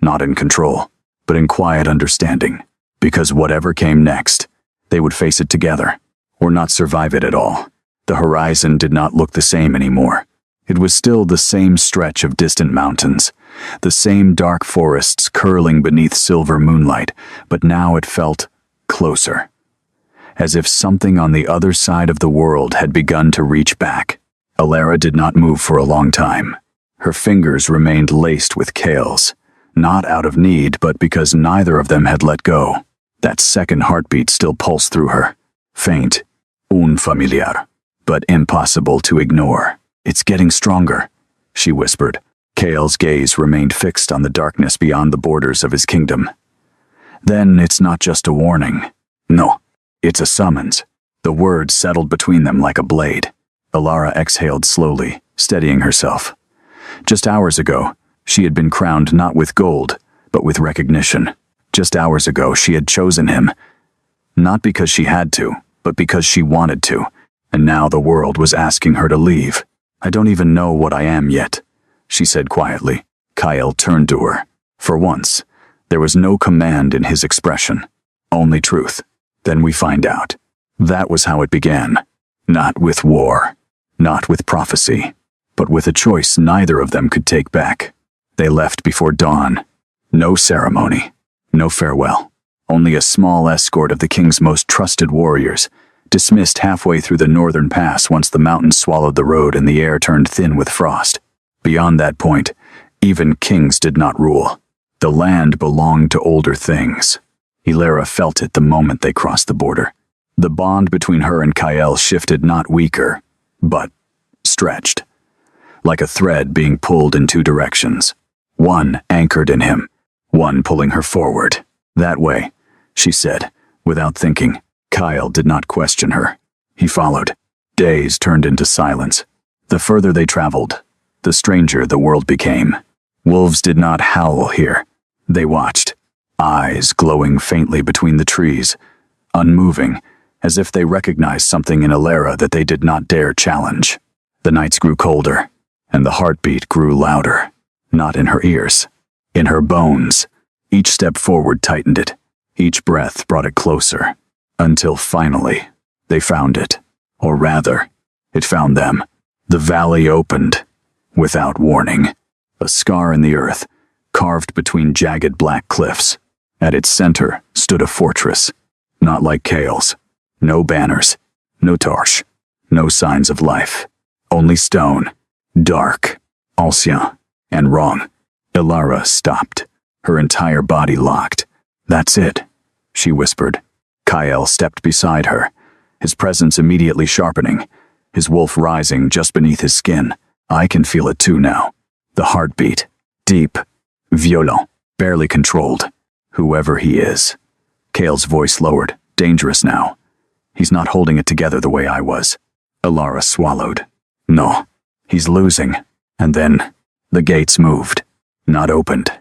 not in control, but in quiet understanding, because whatever came next, they would face it together, or not survive it at all. The horizon did not look the same anymore. It was still the same stretch of distant mountains, the same dark forests curling beneath silver moonlight, but now it felt closer, as if something on the other side of the world had begun to reach back. Alara did not move for a long time. Her fingers remained laced with scales, not out of need, but because neither of them had let go. That second heartbeat still pulsed through her, faint, unfamiliar, but impossible to ignore. "It's getting stronger," she whispered. Kale's gaze remained fixed on the darkness beyond the borders of his kingdom. "Then it's not just a warning. No, it's a summons." The words settled between them like a blade. Alara exhaled slowly, steadying herself. Just hours ago, she had been crowned not with gold, but with recognition. Just hours ago, she had chosen him, not because she had to, but because she wanted to. And now the world was asking her to leave. "I don't even know what I am yet," she said quietly. Kyle turned to her. For once, there was no command in his expression, only truth. "Then we find out." That was how it began. Not with war, not with prophecy, but with a choice neither of them could take back. They left before dawn. No ceremony, no farewell. Only a small escort of the king's most trusted warriors, dismissed halfway through the northern pass once the mountains swallowed the road and the air turned thin with frost. Beyond that point, even kings did not rule. The land belonged to older things. Ilara felt it the moment they crossed the border. The bond between her and Kyle shifted, not weaker, but stretched, like a thread being pulled in two directions. One anchored in him, one pulling her forward. "That way," she said, without thinking. Kyle did not question her. He followed. Days turned into silence. The further they traveled, the stranger the world became. Wolves did not howl here. They watched, eyes glowing faintly between the trees, unmoving, as if they recognized something in Ilara that they did not dare challenge. The nights grew colder, and the heartbeat grew louder. Not in her ears, in her bones. Each step forward tightened it. Each breath brought it closer. Until finally, they found it. Or rather, it found them. The valley opened, without warning. A scar in the earth, carved between jagged black cliffs. At its center stood a fortress, not like Kale's. No banners, no torch, no signs of life. Only stone, dark, ancien, and wrong. Ilara stopped, her entire body locked. "That's it," she whispered. Kyle stepped beside her, his presence immediately sharpening, his wolf rising just beneath his skin. "I can feel it too now." The heartbeat, deep, violent, barely controlled. "Whoever he is." Kale's voice lowered, dangerous now. "He's not holding it together the way I was." Ilara swallowed. "No, he's losing." And then, the gates moved. Not opened.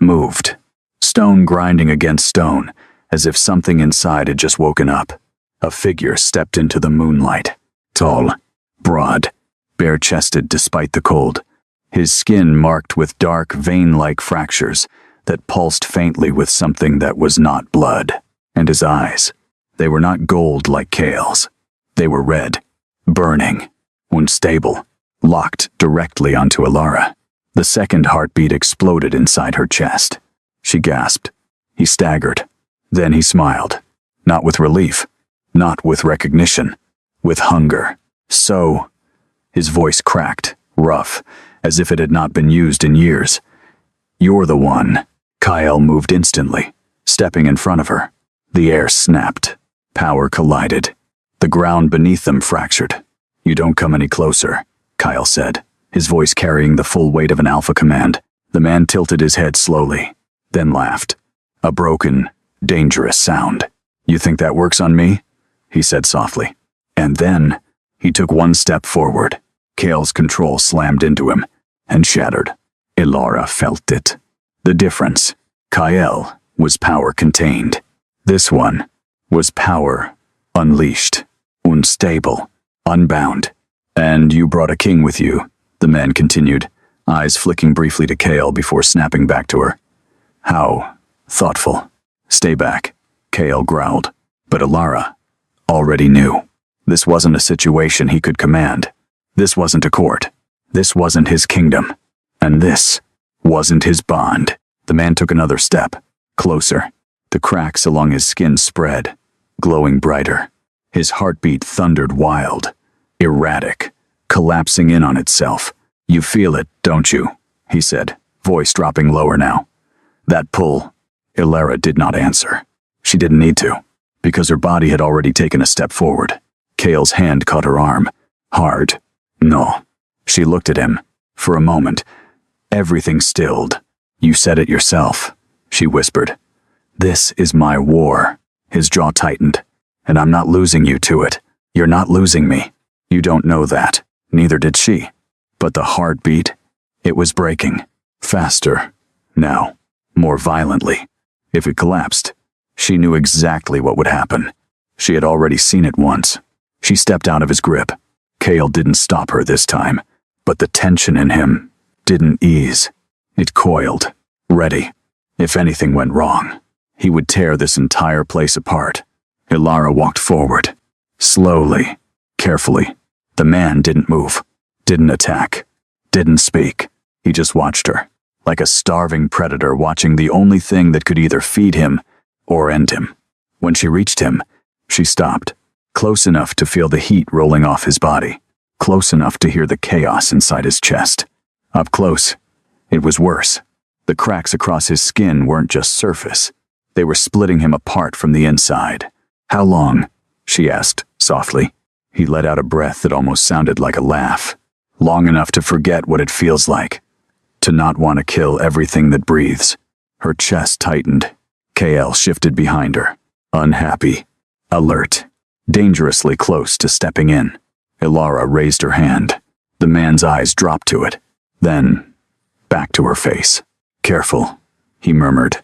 Moved. Stone grinding against stone, as if something inside had just woken up. A figure stepped into the moonlight. Tall, broad, bare-chested despite the cold. His skin marked with dark, vein-like fractures that pulsed faintly with something that was not blood. And his eyes, they were not gold like Kale's. They were red, burning, unstable, locked directly onto Ilara. The second heartbeat exploded inside her chest. She gasped. He staggered, Then he smiled. Not with relief. Not with recognition. With hunger. So, his voice cracked, rough, as if it had not been used in years. You're the one. Kyle moved instantly, stepping in front of her. The air snapped. Power collided. The ground beneath them fractured. You don't come any closer, Kyle said, his voice carrying the full weight of an alpha command. The man tilted his head slowly, then laughed. A broken, dangerous sound. You think that works on me? He said softly. And then, he took one step forward. Kale's control slammed into him and shattered. Ilara felt it. The difference. Kyle was power contained. This one was power unleashed, unstable, unbound. And you brought a king with you, the man continued, eyes flicking briefly to Kale before snapping back to her. How thoughtful. Stay back, Kale growled. But Ilara already knew. This wasn't a situation he could command. This wasn't a court. This wasn't his kingdom. And this wasn't his bond. The man took another step, closer. The cracks along his skin spread, glowing brighter. His heartbeat thundered wild, erratic, collapsing in on itself. You feel it, don't you? He said, voice dropping lower now. That pull. Ilara did not answer. She didn't need to, because her body had already taken a step forward. Kale's hand caught her arm. Hard. No. She looked at him. For a moment, everything stilled. You said it yourself, she whispered. This is my war. His jaw tightened. And I'm not losing you to it. You're not losing me. You don't know that. Neither did she. But the heartbeat, it was breaking. Faster. Now. More violently. If it collapsed, she knew exactly what would happen. She had already seen it once. She stepped out of his grip. Kale didn't stop her this time. But the tension in him didn't ease. It coiled. Ready. If anything went wrong, he would tear this entire place apart. Ilara walked forward. Slowly. Carefully. The man didn't move. Didn't attack. Didn't speak. He just watched her. Like a starving predator watching the only thing that could either feed him or end him. When she reached him, she stopped. Close enough to feel the heat rolling off his body. Close enough to hear the chaos inside his chest. Up close, it was worse. The cracks across his skin weren't just surface. They were splitting him apart from the inside. How long? She asked, softly. He let out a breath that almost sounded like a laugh. Long enough to forget what it feels like. To not want to kill everything that breathes. Her chest tightened. Kale shifted behind her. Unhappy. Alert. Dangerously close to stepping in. Ilara raised her hand. The man's eyes dropped to it. Then, back to her face. Careful, he murmured.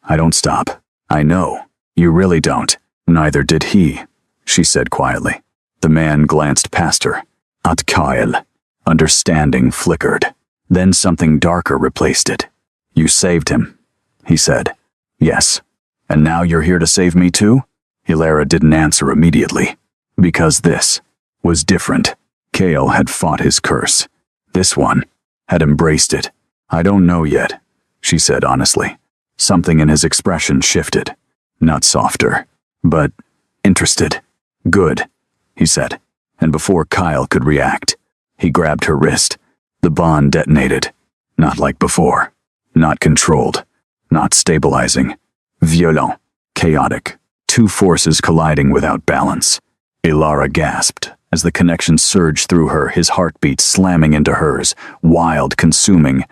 I don't stop. I know. You really don't. Neither did he, she said quietly. The man glanced past her. At Kyle. Understanding flickered. Then something darker replaced it. You saved him, he said. Yes. And now you're here to save me too? Ilara didn't answer immediately. Because this was different. Kale had fought his curse. This one had embraced it. I don't know yet, she said honestly. Something in his expression shifted. Not softer, but interested. Good, he said. And before Kyle could react, he grabbed her wrist. The bond detonated. Not like before. Not controlled. Not stabilizing. Violent. Chaotic. Two forces colliding without balance. Ilara gasped as the connection surged through her, his heartbeat slamming into hers, wild, consuming,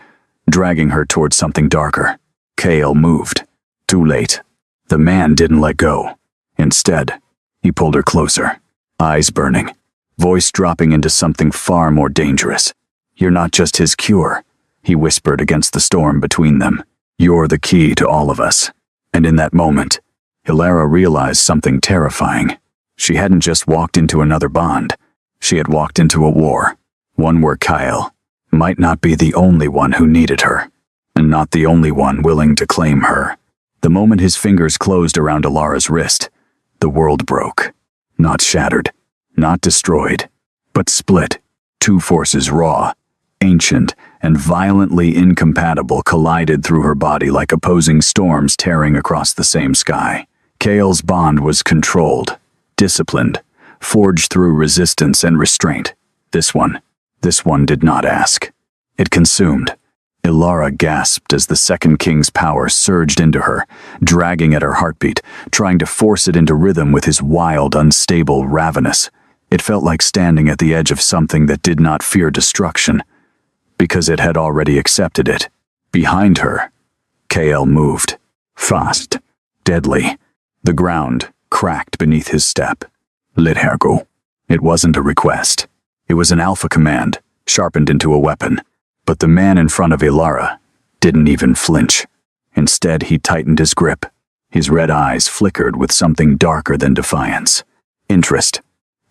dragging her towards something darker. Kale moved. Too late. The man didn't let go. Instead, he pulled her closer, eyes burning, voice dropping into something far more dangerous. You're not just his cure, he whispered against the storm between them. You're the key to all of us. And in that moment, Ilara realized something terrifying. She hadn't just walked into another bond. She had walked into a war. One where Kyle might not be the only one who needed her, and not the only one willing to claim her. The moment his fingers closed around Ilara's wrist, the world broke. Not shattered, not destroyed, but split. Two forces raw, ancient, and violently incompatible collided through her body like opposing storms tearing across the same sky. Kael's bond was controlled, disciplined, forged through resistance and restraint. This one did not ask. It consumed. Ilara gasped as the Second King's power surged into her, dragging at her heartbeat, trying to force it into rhythm with his wild, unstable ravenous. It felt like standing at the edge of something that did not fear destruction, because it had already accepted it. Behind her, Kael moved. Fast. Deadly. The ground cracked beneath his step. Let her go. It wasn't a request. It was an alpha command, sharpened into a weapon. But the man in front of Ilara didn't even flinch. Instead, he tightened his grip. His red eyes flickered with something darker than defiance. Interest.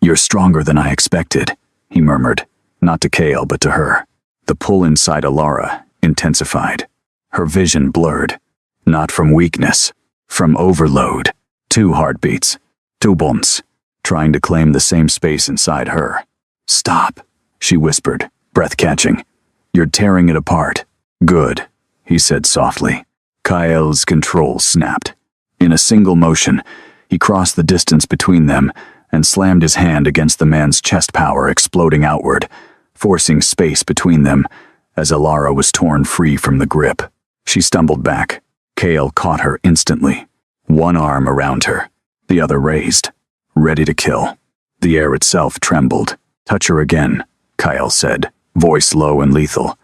"You're stronger than I expected," he murmured, not to Kael but to her. The pull inside Ilara intensified. Her vision blurred. Not from weakness, from overload. 2 heartbeats, 2 bones, trying to claim the same space inside her. "Stop," she whispered, breath catching. "You're tearing it apart." "Good," he said softly. Kael's control snapped. In a single motion, he crossed the distance between them and slammed his hand against the man's chest power, exploding outward, forcing space between them as Ilara was torn free from the grip. She stumbled back. Kael caught her instantly, one arm around her, the other raised, ready to kill. The air itself trembled. "Touch her again," Kael said, voice low and lethal,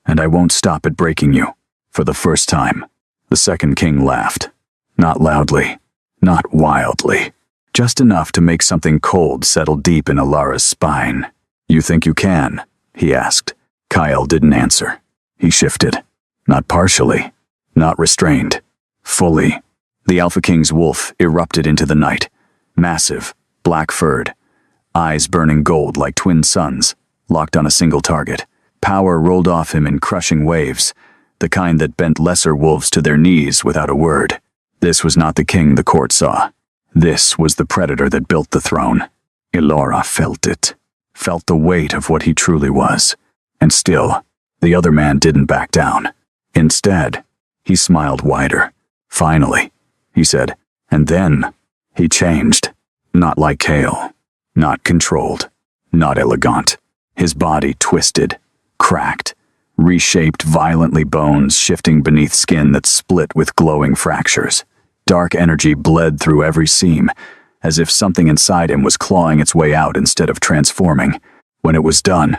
"and I won't stop at breaking you." For the first time, the Second King laughed. Not loudly, not wildly, just enough to make something cold settle deep in Ilara's spine. "You think you can?" he asked. Kael didn't answer. He shifted. Not partially, not restrained. Fully. The Alpha King's wolf erupted into the night. Massive, black-furred, eyes burning gold like twin suns, locked on a single target. Power rolled off him in crushing waves, the kind that bent lesser wolves to their knees without a word. This was not the king the court saw. This was the predator that built the throne. Ilara felt it, felt the weight of what he truly was. And still, the other man didn't back down. Instead, he smiled wider. "Finally," he said, and then he changed. Not like Kael, not controlled, not elegant. His body twisted, cracked, reshaped violently, bones shifting beneath skin that split with glowing fractures. Dark energy bled through every seam, as if something inside him was clawing its way out instead of transforming. When it was done,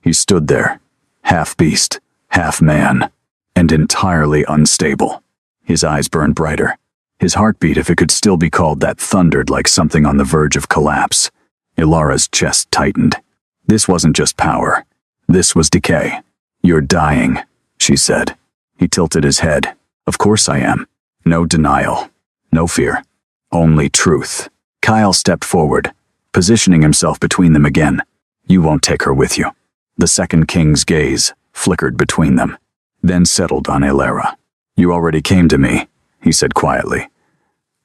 he stood there, half beast, half man, and entirely unstable. His eyes burned brighter. His heartbeat, if it could still be called that, thundered like something on the verge of collapse. Ilara's chest tightened. This wasn't just power. This was decay. "You're dying," she said. He tilted his head. "Of course I am." No denial. No fear. Only truth. Kael stepped forward, positioning himself between them again. "You won't take her with you." The Second King's gaze flickered between them, then settled on Ilara. "You already came to me," he said quietly.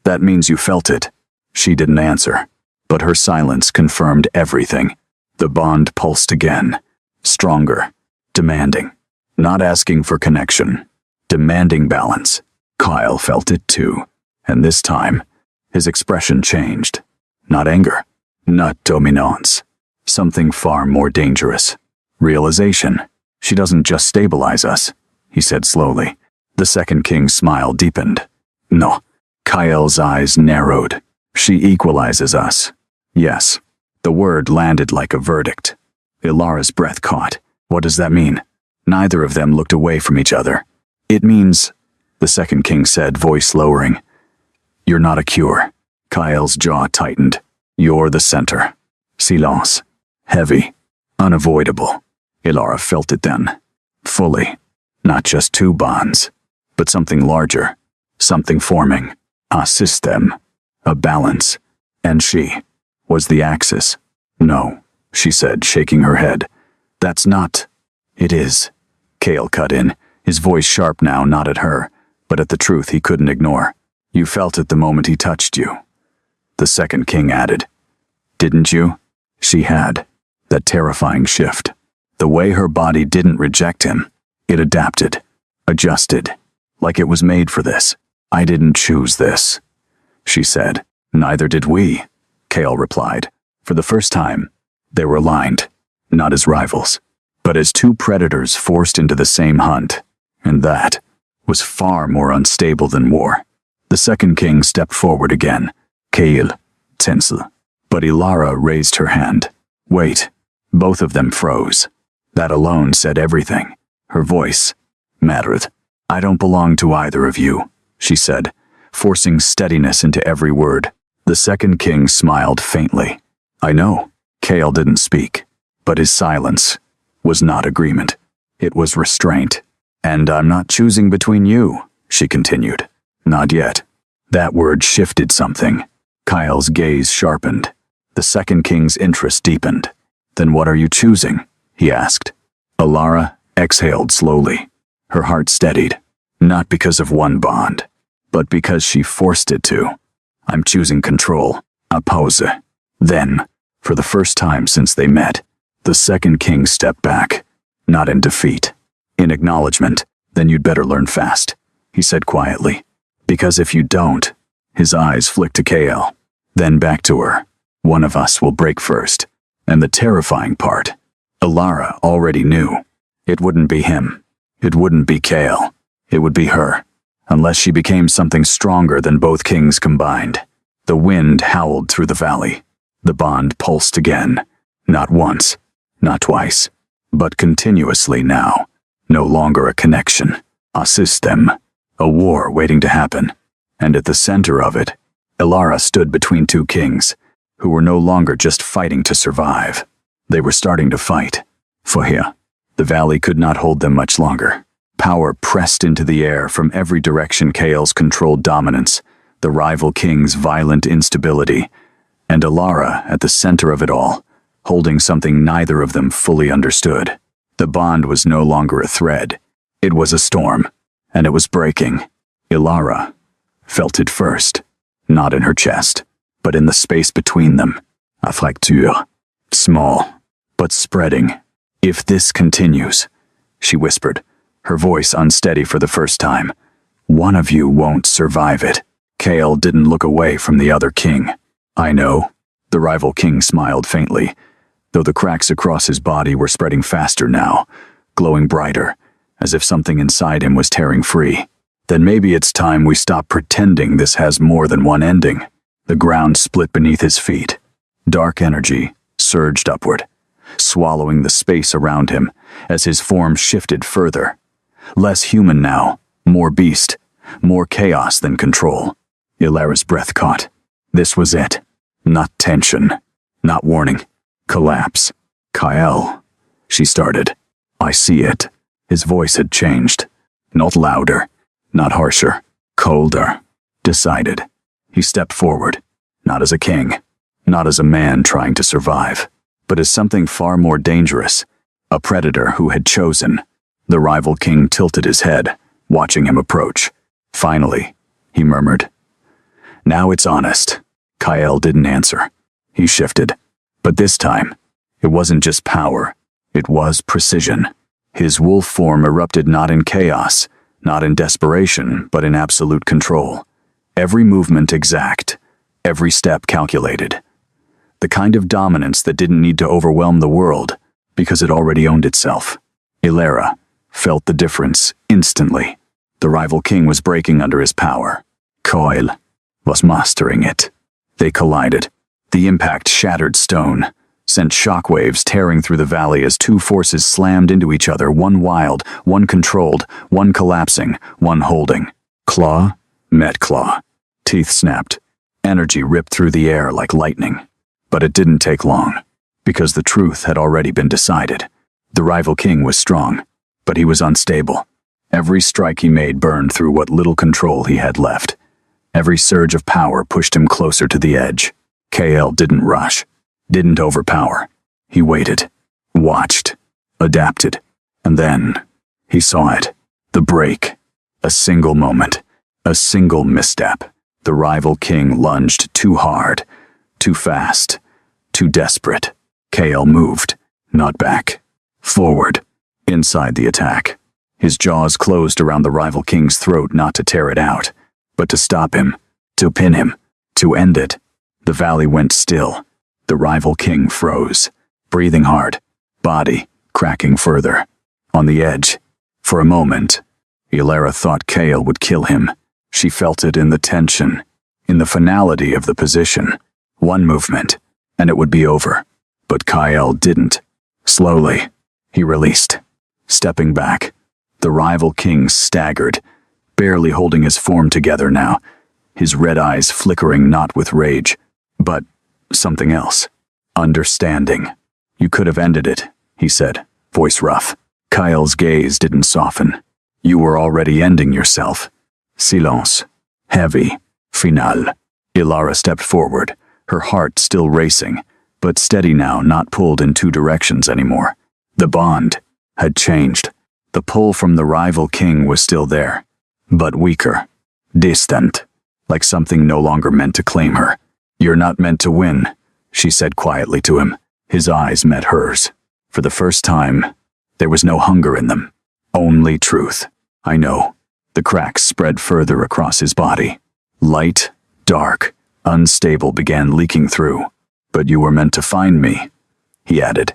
"That means you felt it." She didn't answer, but her silence confirmed everything. The bond pulsed again, stronger, demanding, not asking for connection, demanding balance. Kael felt it too, and this time, his expression changed. Not anger, not dominance, something far more dangerous. Realization. "She doesn't just stabilize us," he said slowly. The Second King's smile deepened. "No." Kael's eyes narrowed. "She equalizes us." Yes. The word landed like a verdict. Ilara's breath caught. "What does that mean?" Neither of them looked away from each other. "It means," the Second King said, voice lowering, "you're not a cure." Kael's jaw tightened. "You're the center." Silence. Heavy. Unavoidable. Ilara felt it then. Fully. Not just 2 bonds, but something larger. Something forming. A system. A balance. And she was the axis. "No," she said, shaking her head. "That's not." "It is." Kael cut in, his voice sharp now, not at her, but at the truth he couldn't ignore. "You felt it the moment he touched you." The Second King added. "Didn't you?" She had. That terrifying shift. The way her body didn't reject him. It adapted, adjusted, like it was made for this. "I didn't choose this," she said. "Neither did we," Kale replied. For the first time, they were aligned, not as rivals, but as two predators forced into the same hunt. And that was far more unstable than war. The second king stepped forward again. Kale, tinsel. But Ilara raised her hand. "Wait." Both of them froze. That alone said everything. Her voice mattered. "I don't belong to either of you," she said, forcing steadiness into every word. The second king smiled faintly. "I know." Kale didn't speak, but his silence was not agreement. It was restraint. "And I'm not choosing between you," she continued. "Not yet." That word shifted something. Kyle's gaze sharpened. The second king's interest deepened. "Then what are you choosing?" he asked. Ilara exhaled slowly. Her heart steadied, not because of one bond, but because she forced it to. "I'm choosing control." A pause. Then, for the first time since they met, the second king stepped back, not in defeat, in acknowledgement. "Then you'd better learn fast," he said quietly. "Because if you don't," his eyes flicked to Kale, then back to her, "one of us will break first." And the terrifying part, Ilara already knew. It wouldn't be him. It wouldn't be Kale. It would be her, unless she became something stronger than both kings combined. The wind howled through the valley. The bond pulsed again. Not once, not twice, but continuously now. No longer a connection, a system, a war waiting to happen. And at the center of it, Ilara stood between two kings, who were no longer just fighting to survive. They were starting to fight. For here, the valley could not hold them much longer. Power pressed into the air from every direction. Kale's controlled dominance, the rival king's violent instability, and Ilara at the center of it all, holding something neither of them fully understood. The bond was no longer a thread. It was a storm, and it was breaking. Ilara felt it first, not in her chest, but in the space between them. A fracture. Small, but spreading. "If this continues," she whispered, her voice unsteady for the first time, "one of you won't survive it." Kale didn't look away from the other king. "I know." The rival king smiled faintly, though the cracks across his body were spreading faster now, glowing brighter, as if something inside him was tearing free. "Then maybe it's time we stop pretending this has more than one ending." The ground split beneath his feet. Dark energy surged upward, swallowing the space around him as his form shifted further. Less human now, more beast, more chaos than control. Ilara's breath caught. This was it. Not tension, not warning. Collapse. "Kyle," she started. "I see it." His voice had changed. Not louder, not harsher, colder, decided. He stepped forward, not as a king, not as a man trying to survive, but as something far more dangerous, a predator who had chosen. The rival king tilted his head, watching him approach. "Finally," he murmured. "Now it's honest." Kyle didn't answer. He shifted. But this time, it wasn't just power, it was precision. His wolf form erupted not in chaos, not in desperation, but in absolute control. Every movement exact, every step calculated. The kind of dominance that didn't need to overwhelm the world, because it already owned itself. Ilara felt the difference instantly. The rival king was breaking under his power. Kyle was mastering it. They collided. The impact shattered stone, sent shockwaves tearing through the valley as two forces slammed into each other, one wild, one controlled, one collapsing, one holding. Claw met claw. Teeth snapped. Energy ripped through the air like lightning. But it didn't take long, because the truth had already been decided. The rival king was strong, but he was unstable. Every strike he made burned through what little control he had left. Every surge of power pushed him closer to the edge. KL didn't rush, didn't overpower. He waited, watched, adapted, and then he saw it. The break. A single moment, a single misstep. The rival king lunged too hard, too fast, too desperate. KL moved, not back, Forward. Inside the attack. His jaws closed around the rival king's throat, not to tear it out, but to stop him, to pin him, to end it. The valley went still. The rival king froze, breathing hard, body cracking further. On the edge. For a moment, Ilara thought Kael would kill him. She felt it in the tension, in the finality of the position. One movement, and it would be over. But Kael didn't. Slowly, he released. Stepping back, the rival king staggered, barely holding his form together now, his red eyes flickering not with rage, but something else. Understanding. You could have ended it, he said, voice rough. Kael's gaze didn't soften. You were already ending yourself. Silence. Heavy. Final. Ilara stepped forward, her heart still racing, but steady now, not pulled in two directions anymore. The bond had changed. The pull from the rival king was still there, but weaker, distant, like something no longer meant to claim her. You're not meant to win, she said quietly to him. His eyes met hers. For the first time, there was no hunger in them, only truth. I know. The cracks spread further across his body. Light, dark, unstable began leaking through. But you were meant to find me, he added.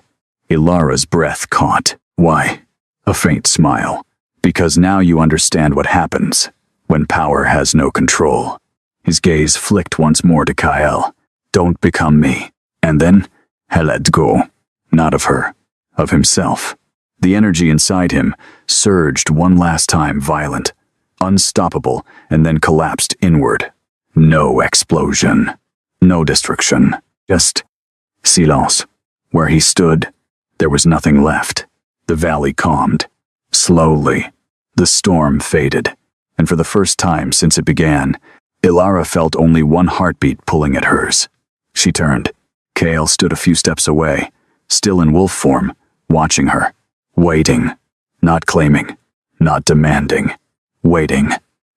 Ilara's breath caught. Why? A faint smile. Because now you understand what happens when power has no control. His gaze flicked once more to Kael. Don't become me. And then, he let go. Not of her, of himself. The energy inside him surged one last time, violent, unstoppable, and then collapsed inward. No explosion. No destruction. Just silence. Where he stood, there was nothing left. The valley calmed. Slowly, the storm faded, and for the first time since it began, Ilara felt only one heartbeat pulling at hers. She turned. Kael stood a few steps away, still in wolf form, watching her. Waiting. Not claiming. Not demanding. Waiting.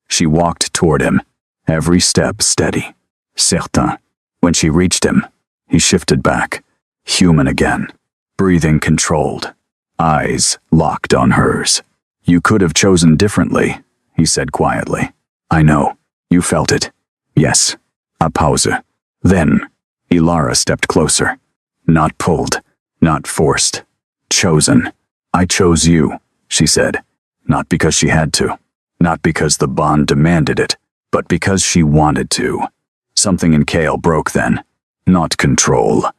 She walked toward him, every step steady. Certain. When she reached him, he shifted back, human again, breathing controlled, eyes locked on hers. You could have chosen differently, he said quietly. I know. You felt it. Yes. A pause. Then, Ilara stepped closer. Not pulled. Not forced. Chosen. I chose you, she said. Not because she had to. Not because the bond demanded it, but because she wanted to. Something in Kael broke then. Not control.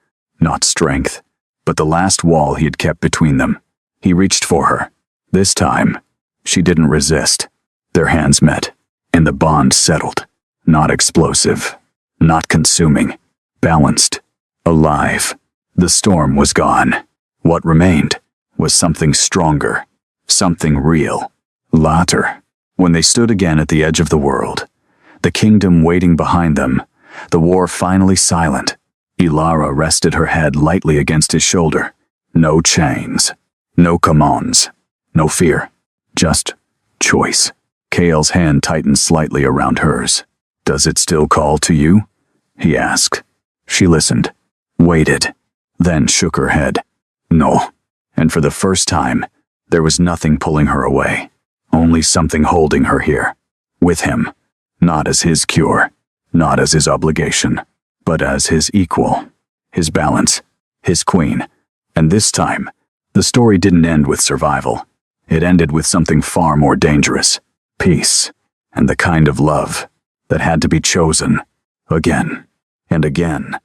Not strength. But the last wall he had kept between them. He reached for her. This time, she didn't resist. Their hands met, and the bond settled. Not explosive. Not consuming. Balanced. Alive. The storm was gone. What remained was something stronger. Something real. Later, when they stood again at the edge of the world, the kingdom waiting behind them, the war finally silent, Ilara rested her head lightly against his shoulder. No chains. No commands. No fear. Just choice. Kael's hand tightened slightly around hers. Does it still call to you? He asked. She listened. Waited. Then shook her head. No. And for the first time, there was nothing pulling her away. Only something holding her here. With him. Not as his cure. Not as his obligation. But as his equal. His balance. His queen. And this time, the story didn't end with survival. It ended with something far more dangerous. Peace. And the kind of love that had to be chosen. Again. And again.